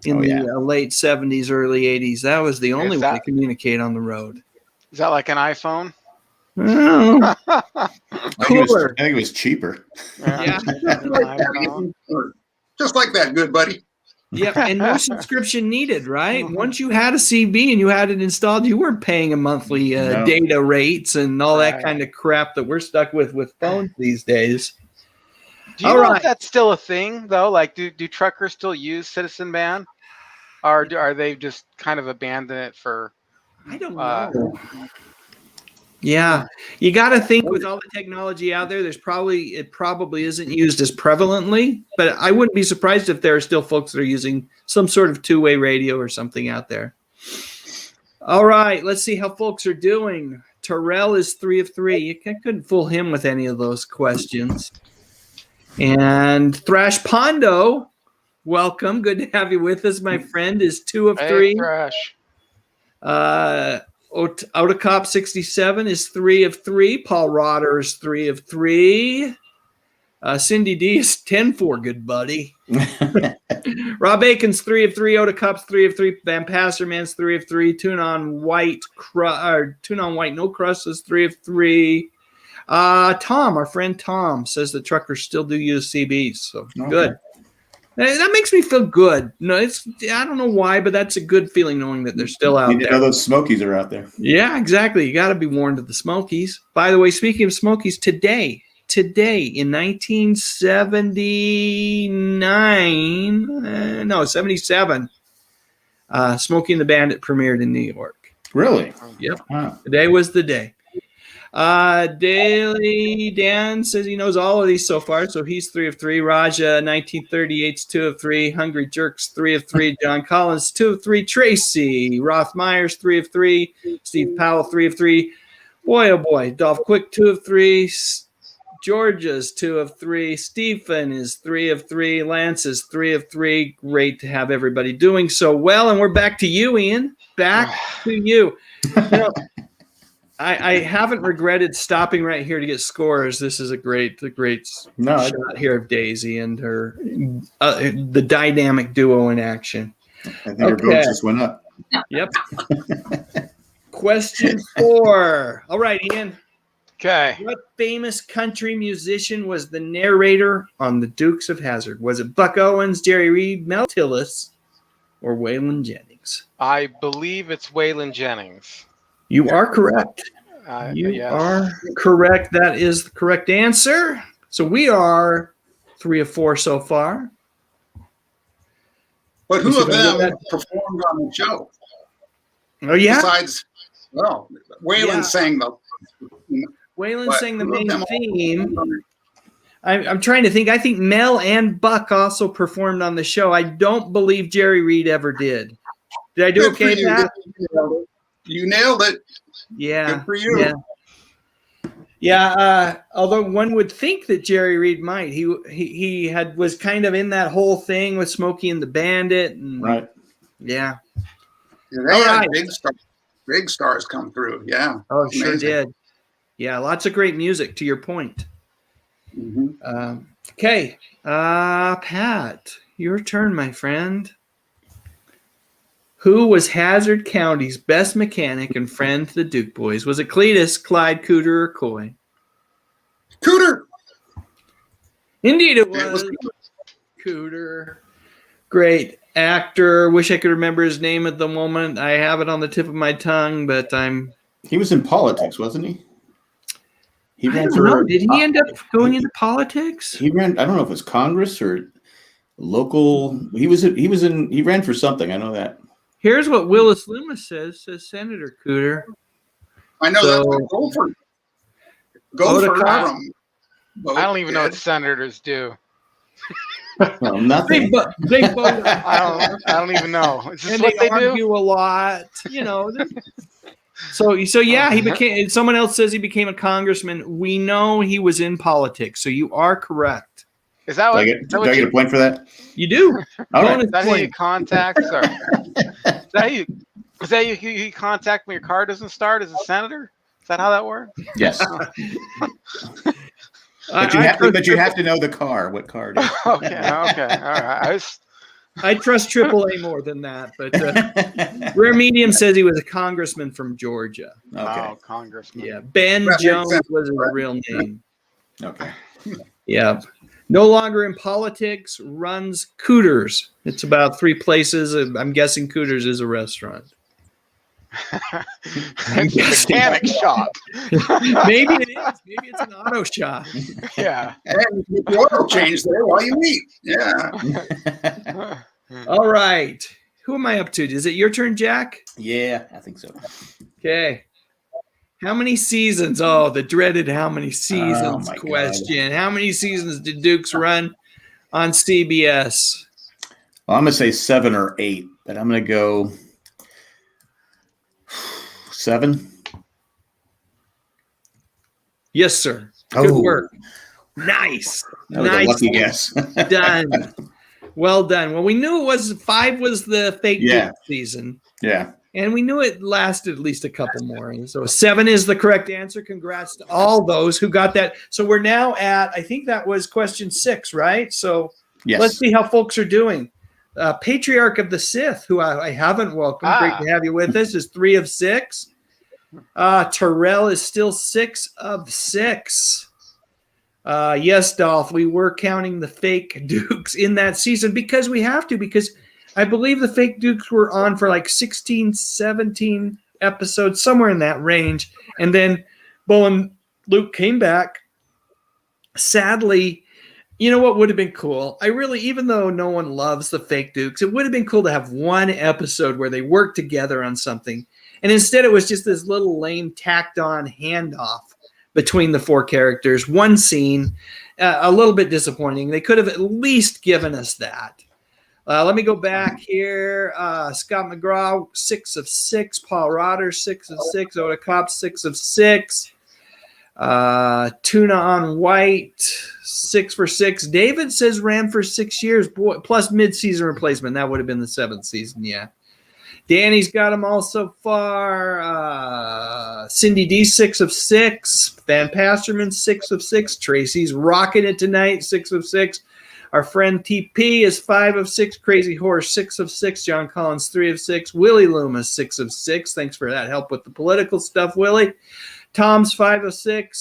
in the late 70s, early 80s. That was the only way to communicate on the road. Is that like an iPhone? Oh. Cooler. I think it was cheaper. Yeah. Just like that, good buddy. Yep, and no subscription needed, right? Once you had a CB and you had it installed, you weren't paying a monthly data rates and all that kind of crap that we're stuck with phones these days. Do you know if that's still a thing, though? Like, do truckers still use Citizen Band? Or are they just kind of abandon it for? I don't know. Yeah, you got to think with all the technology out there, it probably isn't used as prevalently, but I wouldn't be surprised if there are still folks that are using some sort of two-way radio or something out there. All right, let's see how folks are doing. Terrell is 3 of 3. You couldn't fool him with any of those questions. And Thrash Pondo, welcome. Good to have you with us, my friend, is 2 of 3. Hey, Thrash. Autocop 67 is 3 of 3. Paul Rotter is 3 of 3. Cindy D is 10-4, good buddy. Rob Aiken's 3 of 3. Autocop's 3 of 3. Van Passerman's 3 of 3. Tune on White No Crust is 3 of 3. Tom, our friend Tom, says the truckers still do use CBs, so good. That makes me feel good. No, I don't know why, but that's a good feeling knowing that they're still out there. You know those Smokies are out there. Yeah, exactly. You got to be warned of the Smokies. By the way, speaking of Smokies, today in 1977, Smokey and the Bandit premiered in New York. Really? Yep. Wow. Today was the day. Daily Dan says he knows all of these so far, so he's 3 of 3. Raja 1938's 2 of 3. Hungry Jerks 3 of 3. John Collins 2 of 3. Tracy Roth Myers 3 of 3. Steve Powell 3 of 3. Boy oh boy, Dolph Quick 2 of 3. Georgia's 2 of 3. Stephen is 3 of 3. Lance is 3 of 3. Great to have everybody doing so well, and we're back to you, Ian. Back to you. I haven't regretted stopping right here to get scores. This is a great shot here of Daisy and her the dynamic duo in action. I think her votes just went up. Yep. Question 4. All right, Ian. Okay. What famous country musician was the narrator on The Dukes of Hazzard? Was it Buck Owens, Jerry Reed, Mel Tillis, or Waylon Jennings? I believe it's Waylon Jennings. You are correct. You are correct. That is the correct answer. So we are 3 of 4 so far. But who of them performed on the show? Oh, yeah. Besides, Waylon sang the. Waylon sang the main theme. I'm trying to think. I think Mel and Buck also performed on the show. I don't believe Jerry Reed ever did. Did I do okay, Pat? You nailed it. Yeah. Good for you. Yeah. Although one would think that Jerry Reed might. He was kind of in that whole thing with Smokey and the Bandit. And, right. Yeah. They had big stars come through. Yeah. Oh, sure did. Yeah. Lots of great music, to your point. Mm-hmm. Okay. Pat, your turn, my friend. Who was Hazzard County's best mechanic and friend to the Duke boys? Was it Cletus, Clyde, Cooter, or Coy? Cooter. Indeed it was. Cooter. Great actor. Wish I could remember his name at the moment. I have it on the tip of my tongue, but He was in politics, wasn't he? He ran for. Did he end up going into politics? He ran. I don't know if it was Congress or local. He ran for something. I know that. Here's what Willis Loomis says Senator Cooter. I know that. Go for I don't even know what senators do. Well, nothing. They vote. I don't even know. Is this and what they do? argue a lot, So yeah, he became. Someone else says he became a congressman. We know he was in politics, so you are correct. Is that what? Do I get a point for that? You do. All right. Is that how you contact? Sorry. Is that you contact when your car doesn't start as a senator? Is that how that works? Yes. But you have to know the car. What car it is. Okay. All right. I trust AAA more than that, but Rare Medium says he was a congressman from Georgia. Okay. Oh, congressman. Yeah, Ben Jones was his real name. Okay. Yeah. No longer in politics, runs Cooters. It's about 3 places. I'm guessing Cooters is a restaurant. It's a mechanic shop. Maybe it is. Maybe it's an auto shop. Yeah. And the oil change there while you eat. Yeah. All right. Who am I up to? Is it your turn, Jack? Yeah, I think so. Okay. How many seasons? Oh, the dreaded how many seasons my question. How many seasons did Dukes run on CBS? Well, I'm going to say 7 or 8, but I'm going to go 7. Yes, sir. Good Oh. work. Nice. That was nice. a lucky guess. Done. Well done. Well, we knew it was 5 was the fake Yeah. Duke season. Yeah. And we knew it lasted at least a couple more. And so 7 is the correct answer. Congrats to all those who got that. So we're now at, I think that was question 6, right? So Yes. let's see how folks are doing. Patriarch of the Sith, who I haven't welcomed. Great to have you with us, is 3 of 6. Terrell is still 6 of 6. Yes, Dolph, we were counting the fake Dukes in that season because we have to, because I believe the fake Dukes were on for like 16, 17 episodes, somewhere in that range. And then Bo and Luke came back. Sadly, you know what would have been cool? Even though no one loves the fake Dukes, it would have been cool to have one episode where they worked together on something. And instead it was just this little lame tacked on handoff between the 4 characters. One scene, a little bit disappointing. They could have at least given us that. Let me go back here. Scott McGraw, 6 of 6. Paul Rotter, 6 of 6. Oda Kopp, 6 of 6. Tuna on White, 6 for 6. David says ran for 6 years, boy, plus mid-season replacement. That would have been the 7th season, yeah. Danny's got them all so far. Cindy D, 6 of 6. Van Pasterman, 6 of 6. Tracy's rocking it tonight, 6 of 6. Our friend TP is 5 of 6. Crazy Horse, 6 of 6. John Collins, 3 of 6. Willie Loomis, 6 of 6. Thanks for that help with the political stuff, Willie. Tom's 5 of 6.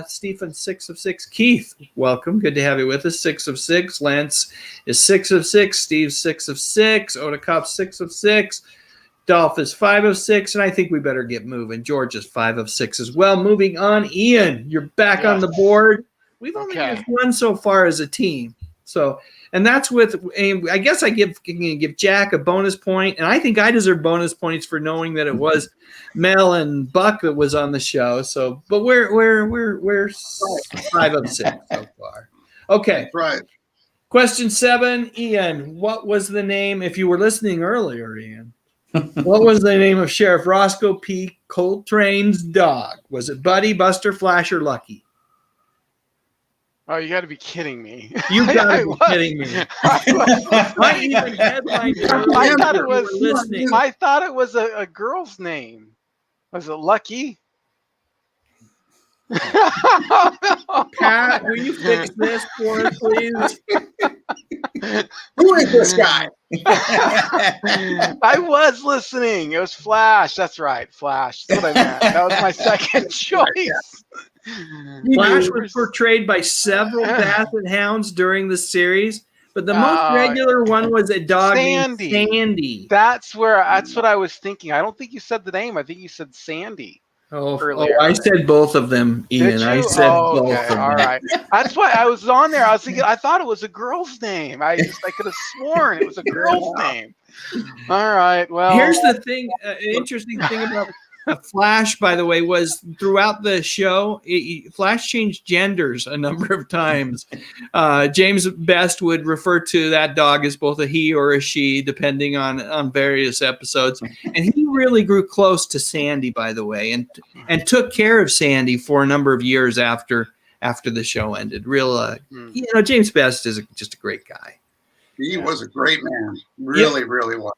Stephen, 6 of 6. Keith, welcome. Good to have you with us. 6 of 6. Lance is 6 of 6. Steve's 6 of 6. Oda Kopp, 6 of 6. Dolph is 5 of 6. And I think we better get moving. George is 5 of 6 as well. Moving on. Ian, you're back on the board. We've only just won so far as a team. So, and that's with, I guess I can give Jack a bonus point, and I think I deserve bonus points for knowing that it was Mel and Buck that was on the show. So, but we're 5 of 6 so far. Okay. Right. Question 7, Ian. What was the name? If you were listening earlier, Ian, what was the name of Sheriff Roscoe P. Coltrane's dog? Was it Buddy, Buster, Flash, or Lucky? Oh, you got to be kidding me! You got to be kidding me! I even headlined I thought it was a girl's name. Was it Lucky? Pat, will you fix this for us, please? Who is this guy? I was listening. It was Flash. That's right, Flash. That's what I meant. That was my second choice. Flash was portrayed by several Basset Hounds during the series, but the most regular one was a dog named Sandy. That's what I was thinking. I don't think you said the name. I think you said Sandy. Oh, I said both of them, Ian. I said both of them. All right. That's why I was on there. I was thinking, I thought it was a girl's name. I could have sworn it was a girl's name. All right. Well, here's the thing. Interesting thing about Flash, by the way, was throughout the show, Flash changed genders a number of times. James Best would refer to that dog as both a he or a she, depending on various episodes. And he really grew close to Sandy, by the way, and took care of Sandy for a number of years after the show ended. James Best is just a great guy. He was a great man. Really was.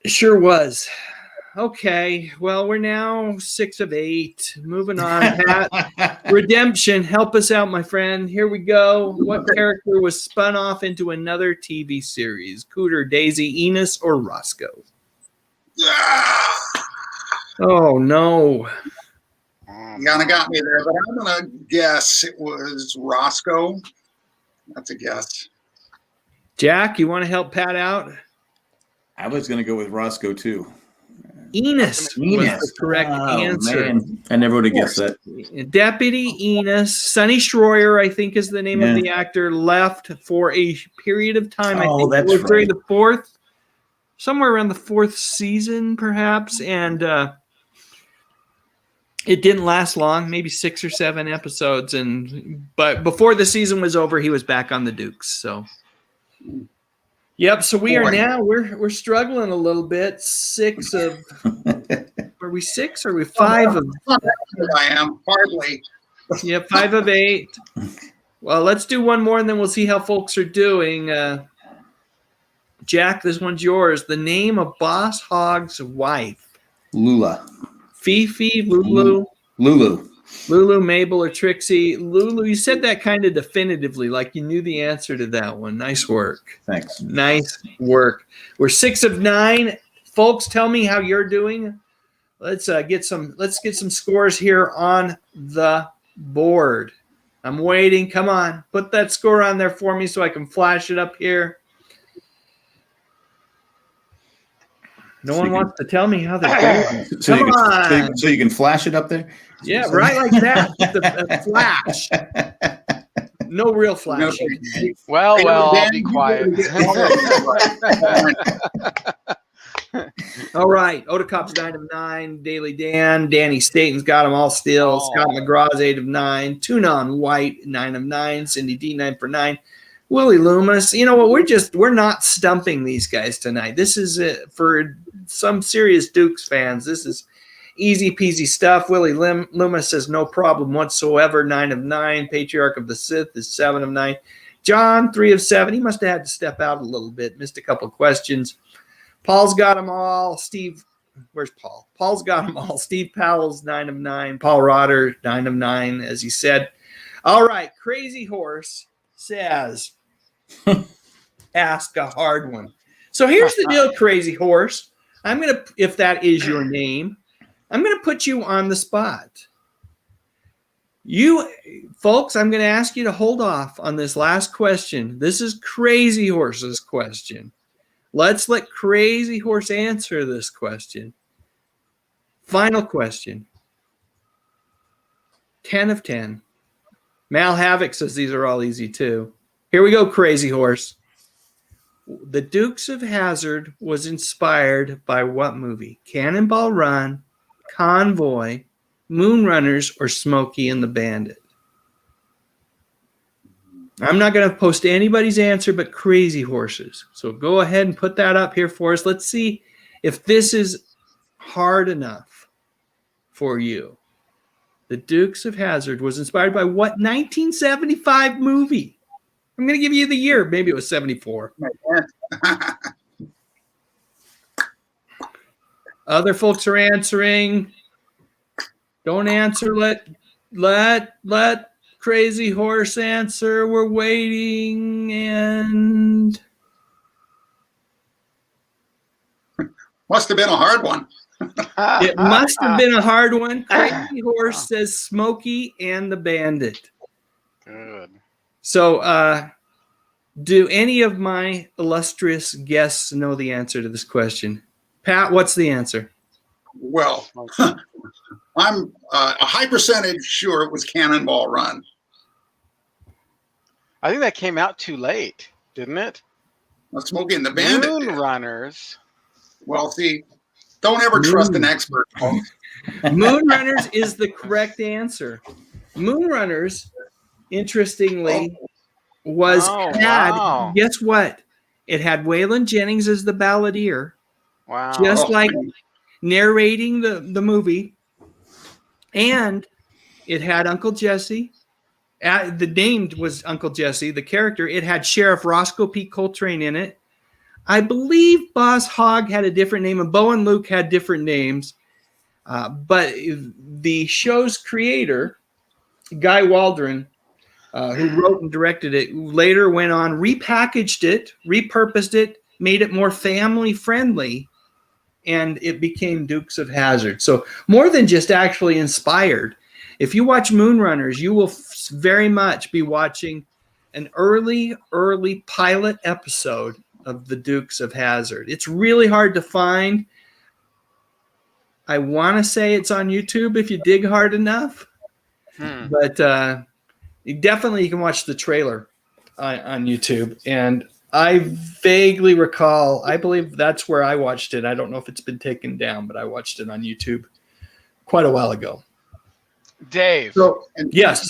Sure was. Okay, well, we're now 6 of 8. Moving on, Pat. Redemption, help us out, my friend. Here we go. What character was spun off into another TV series? Cooter, Daisy, Enos, or Roscoe? Oh, no. You kind of got me there, but I'm going to guess it was Roscoe. That's a guess. Jack, you want to help Pat out? I was going to go with Roscoe, too. Enos was the correct answer. Man. I never would have guessed that. Deputy Enos, Sonny Schroyer, I think is the name of the actor, left for a period of time. I think that's it was during the 4th somewhere around the 4th season, perhaps, and it didn't last long, maybe 6 or 7 episodes, but before the season was over, he was back on the Dukes. So, yep. So we are now we're struggling a little bit. 6 of are we 6 or are we 5 of? I am hardly. Yeah, 5 of 8. Well, let's do one more, and then we'll see how folks are doing. Jack, this one's yours. The name of Boss Hogg's wife. Lula. Fifi, Lulu. Lulu, Mabel, or Trixie. Lulu, you said that kind of definitively, like you knew the answer to that one. Nice work. Thanks. Nice work. We're 6 of 9. Folks, tell me how you're doing. Let's get some scores here on the board. I'm waiting. Come on. Put that score on there for me so I can flash it up here. No one wants to tell me how they're doing. Come on. So you can flash it up there? Yeah, right like that. The flash. No real flashing. Well, I'll be quiet. All right. Odacop's 9 of 9. Daily Dan. Danny Staten's got them all still. Scott McGraw's 8 of 9. Tunon White, 9 of 9. Cindy D, 9 for 9. Willie Loomis. You know what? We're not stumping these guys tonight. This is for some serious Dukes fans. This is easy peasy stuff. Willie Loomis says no problem whatsoever. 9 of 9. Patriarch of the Sith is 7 of 9. John, 3 of 7. He must have had to step out a little bit. Missed a couple questions. Paul's got them all. Steve, where's Paul? Paul's got them all. Steve Powell's 9 of 9. Paul Rotter, 9 of 9, as he said. All right. Crazy Horse says, ask a hard one. So here's the deal, Crazy Horse. I'm going to, if that is your name, I'm going to put you on the spot. You folks, I'm going to ask you to hold off on this last question. This is Crazy Horse's question. Let's let Crazy Horse answer this question. Final question. 10 of 10. Mal Havoc says these are all easy too. Here we go, Crazy Horse. The Dukes of Hazzard was inspired by what movie? Cannonball Run, Convoy, Moonrunners, or Smokey and the Bandit? I'm not going to post anybody's answer but Crazy Horse's. So go ahead and put that up here for us. Let's see if this is hard enough for you. The Dukes of Hazzard was inspired by what 1975 movie? I'm going to give you the year. Maybe it was 74. Other folks are answering. Don't answer. Let Crazy Horse answer. We're waiting. And must have been a hard one. It must have been a hard one. Crazy Horse says Smokey and the Bandit. Good. So, do any of my illustrious guests know the answer to this question? Pat, what's the answer? Well, I'm a high percentage sure it was Cannonball Run. I think that came out too late, didn't it? Smokey and the Bandit. Moonrunners. Well, see, don't ever trust an expert. Moonrunners is the correct answer. Moonrunners, interestingly, guess what? It had Waylon Jennings as the balladeer. Wow. Just like narrating the movie. And it had Uncle Jesse. The name was Uncle Jesse, the character. It had Sheriff Roscoe P. Coltrane in it. I believe Boss Hogg had a different name, and Bo and Luke had different names. But the show's creator, Guy Waldron, who wrote and directed it, later went on, repackaged it, repurposed it, made it more family friendly, and it became Dukes of Hazzard. So more than just actually inspired. If you watch Moonrunners, you will very much be watching an early pilot episode of the Dukes of Hazzard. It's really hard to find. I want to say it's on YouTube if you dig hard enough. But definitely you can watch the trailer on YouTube. And I vaguely recall. I believe that's where I watched it. I don't know if it's been taken down, but I watched it on YouTube quite a while ago. Dave. So, And yes.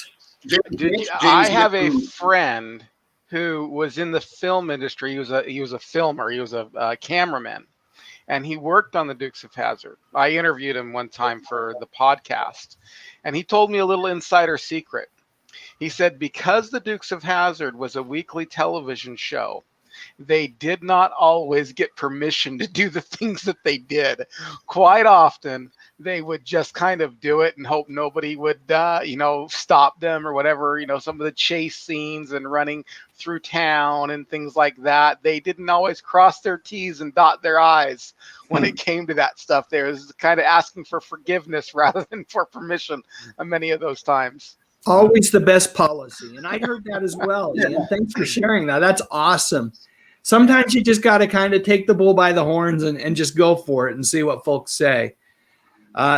I have a friend who was in the film industry. He was a filmer. He was a cameraman, and he worked on the Dukes of Hazzard. I interviewed him one time for the podcast, and he told me a little insider secret. He said because the Dukes of Hazzard was a weekly television show, they did not always get permission to do the things that they did. Quite often, they would just kind of do it and hope nobody would, stop them or whatever. Some of the chase scenes and running through town and things like that. They didn't always cross their T's and dot their I's when it came to that stuff. They was kind of asking for forgiveness rather than for permission many of those times. Always the best policy. And I heard that as well. Ian. Thanks for sharing that. That's awesome. Sometimes you just got to kind of take the bull by the horns and just go for it and see what folks say.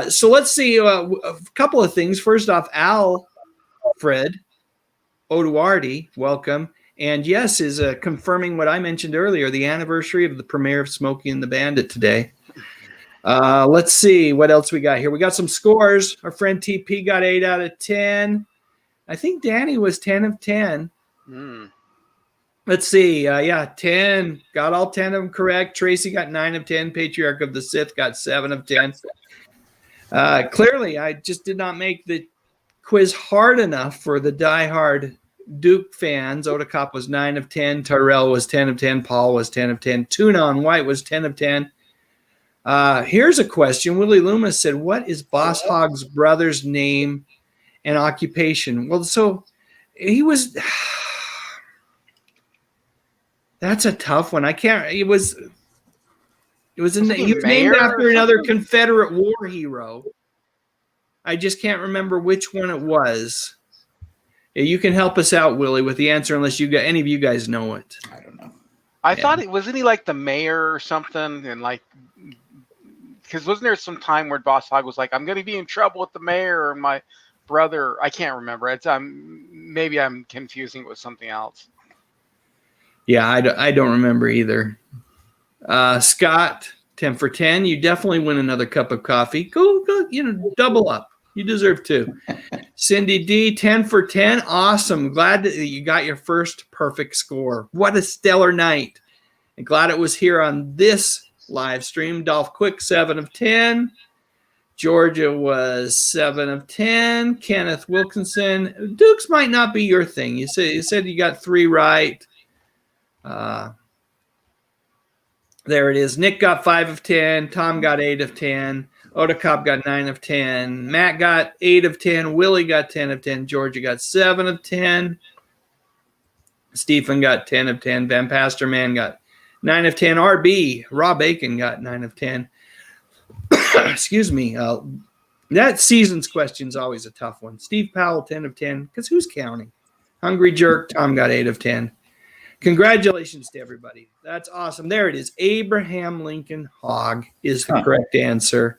So let's see a couple of things. First off, Alfred Oduardi, welcome. And yes, is confirming what I mentioned earlier, the anniversary of the premiere of Smokey and the Bandit today. Let's see what else we got here. We got some scores. Our friend TP got 8 out of 10. I think Danny was 10 of 10. Let's see. 10. Got all 10 of them correct. Tracy got 9 of 10. Patriarch of the Sith got 7 of 10. Clearly, I just did not make the quiz hard enough for the diehard Duke fans. Odacop was 9 of 10. Tyrell was 10 of 10. Paul was 10 of 10. Tuna on White was 10 of 10. Here's a question. Willie Loomis said, what is Boss Hogg's brother's name and occupation? Well, so he was – that's a tough one. I can't – he was named after another Confederate war hero. I just can't remember which one it was. Yeah, you can help us out, Willie, with the answer unless any of you guys know it. I don't know. I thought wasn't he like the mayor or something? And like – because wasn't there some time where Boss Hogg was like, I'm going to be in trouble with the mayor and my brother? I can't remember. Maybe I'm confusing it with something else. Yeah, I don't remember either. Scott, 10 for 10. You definitely win another cup of coffee. Go, double up. You deserve 2. Cindy D, 10 for 10. Awesome. Glad that you got your first perfect score. What a stellar night. And glad it was here on this live stream. Dolph Quick, 7 of 10. Georgia was 7 of 10. Kenneth Wilkinson. Dukes might not be your thing. You said you got 3 right. There it is. Nick got 5 of 10. Tom got 8 of 10. Odacop got 9 of 10. Matt got 8 of 10. Willie got 10 of 10. Georgia got 7 of 10. Stephen got 10 of 10. Van Pasterman got 9 of 10. RB, Rob Aiken got 9 of 10. Excuse me. That season's question is always a tough one. Steve Powell, 10 of 10, because who's counting? Hungry Jerk, Tom got 8 of 10. Congratulations to everybody. That's awesome. There it is. Abraham Lincoln Hogg is the correct answer.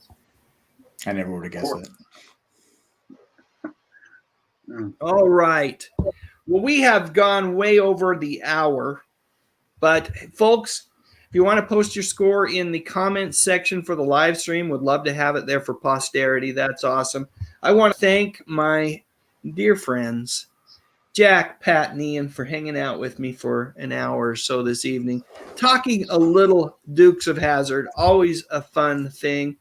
I never would have guessed that. All right. Well, we have gone way over the hour. But, folks, if you want to post your score in the comments section for the live stream, would love to have it there for posterity. That's awesome. I want to thank my dear friends, Jack, Pat, and Ian, for hanging out with me for an hour or so this evening, talking a little Dukes of Hazzard. Always a fun thing,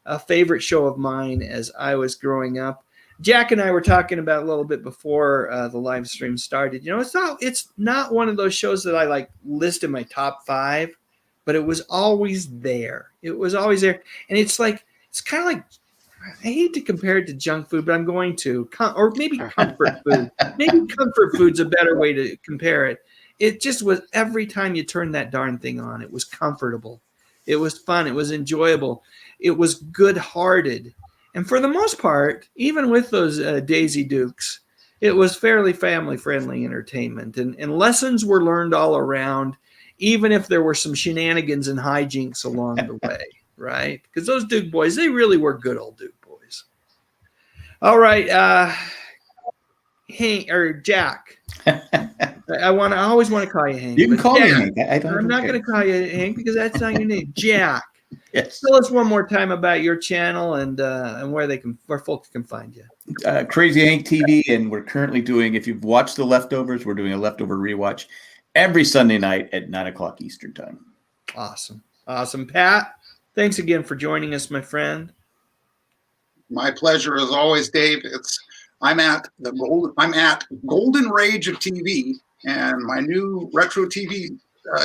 a favorite show of mine as I was growing up. Jack and I were talking about a little bit before the live stream started. It's not one of those shows that I list in my top 5, but it was always there. It was always there. And it's kind of like, I hate to compare it to junk food, but I'm going to, or maybe comfort food. Maybe comfort food's a better way to compare it. It just was every time you turned that darn thing on, it was comfortable. It was fun. It was enjoyable. It was good-hearted. And for the most part, even with those Daisy Dukes, it was fairly family-friendly entertainment. And lessons were learned all around, even if there were some shenanigans and hijinks along the way, right? Because those Duke boys, they really were good old Duke boys. All right. Jack. I always want to call you Hank. You can but call me Jack, Hank. I don't I'm not care. going to call you Hank because that's not your name. Jack. Yes. Tell us one more time about your channel and where folks can find you. Crazy Hank TV, and we're currently doing. If you've watched The Leftovers, we're doing a leftover rewatch every Sunday night at 9:00 Eastern time. Awesome, Pat. Thanks again for joining us, my friend. My pleasure as always, Dave. I'm at Golden Rage of TV, and my new retro TV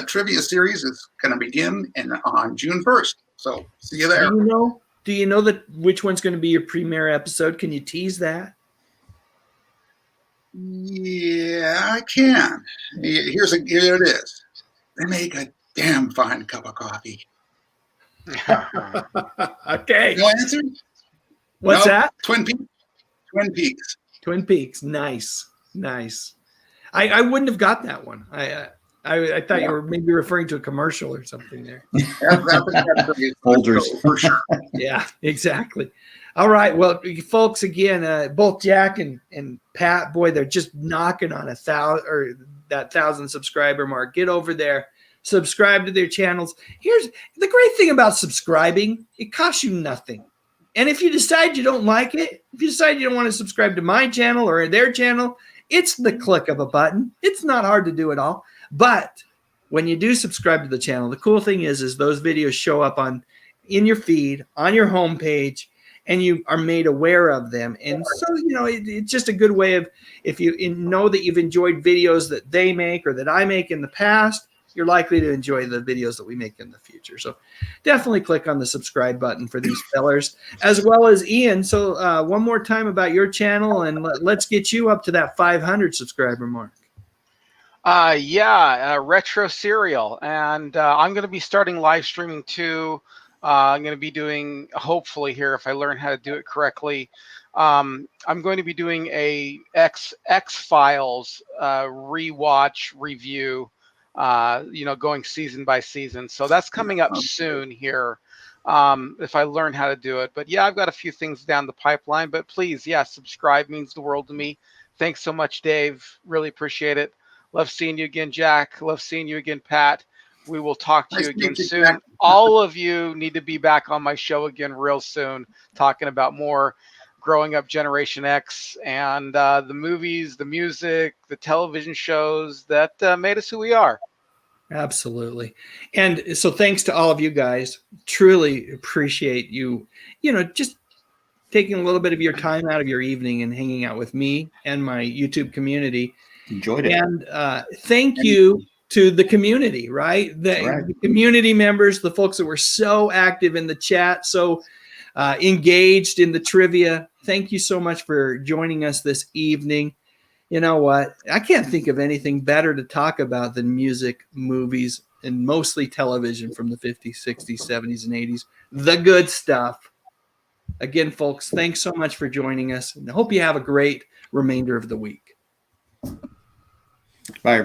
trivia series is going to begin on June 1st. So see you there. Do you know which one's going to be your premiere episode? Can you tease that? Yeah, I can. Here it is. They make a damn fine cup of coffee. Okay. No answer? What's that? Twin Peaks. Twin Peaks. Nice. I wouldn't have got that one. I thought you were maybe referring to a commercial or something there. Folders for sure. Yeah, exactly. All right. Well, folks, again, both Jack and Pat, boy, they're just knocking on 1,000 subscriber mark. Get over there. Subscribe to their channels. Here's the great thing about subscribing. It costs you nothing. And if you decide you don't like it, if you decide you don't want to subscribe to my channel or their channel, it's the click of a button. It's not hard to do at all. But when you do subscribe to the channel, the cool thing is those videos show up in your feed, on your homepage, and you are made aware of them. And so, it's just a good way of, if you know that you've enjoyed videos that they make or that I make in the past, you're likely to enjoy the videos that we make in the future. So definitely click on the subscribe button for these fellers, as well as Ian. So one more time about your channel, and let's get you up to that 500 subscriber mark. Retro Serial. And I'm going to be starting live streaming too. I'm going to be doing, hopefully here, if I learn how to do it correctly, I'm going to be doing a X-Files rewatch review, going season by season. So that's coming up soon here, if I learn how to do it. But yeah, I've got a few things down the pipeline, but please, subscribe means the world to me. Thanks so much, Dave. Really appreciate it. Love seeing you again, Jack. Love seeing you again, Pat. We will talk to you again soon. Jack. All of you need to be back on my show again real soon, talking about more growing up Generation X and the movies, the music, the television shows that made us who we are. Absolutely. And so thanks to all of you guys. Truly appreciate you, just taking a little bit of your time out of your evening and hanging out with me and my YouTube community. Enjoyed it. And thank you to the community, right? The community members, the folks that were so active in the chat, so engaged in the trivia. Thank you so much for joining us this evening. You know what? I can't think of anything better to talk about than music, movies, and mostly television from the 50s, 60s, 70s, and 80s. The good stuff. Again, folks, thanks so much for joining us. And I hope you have a great remainder of the week. Bye.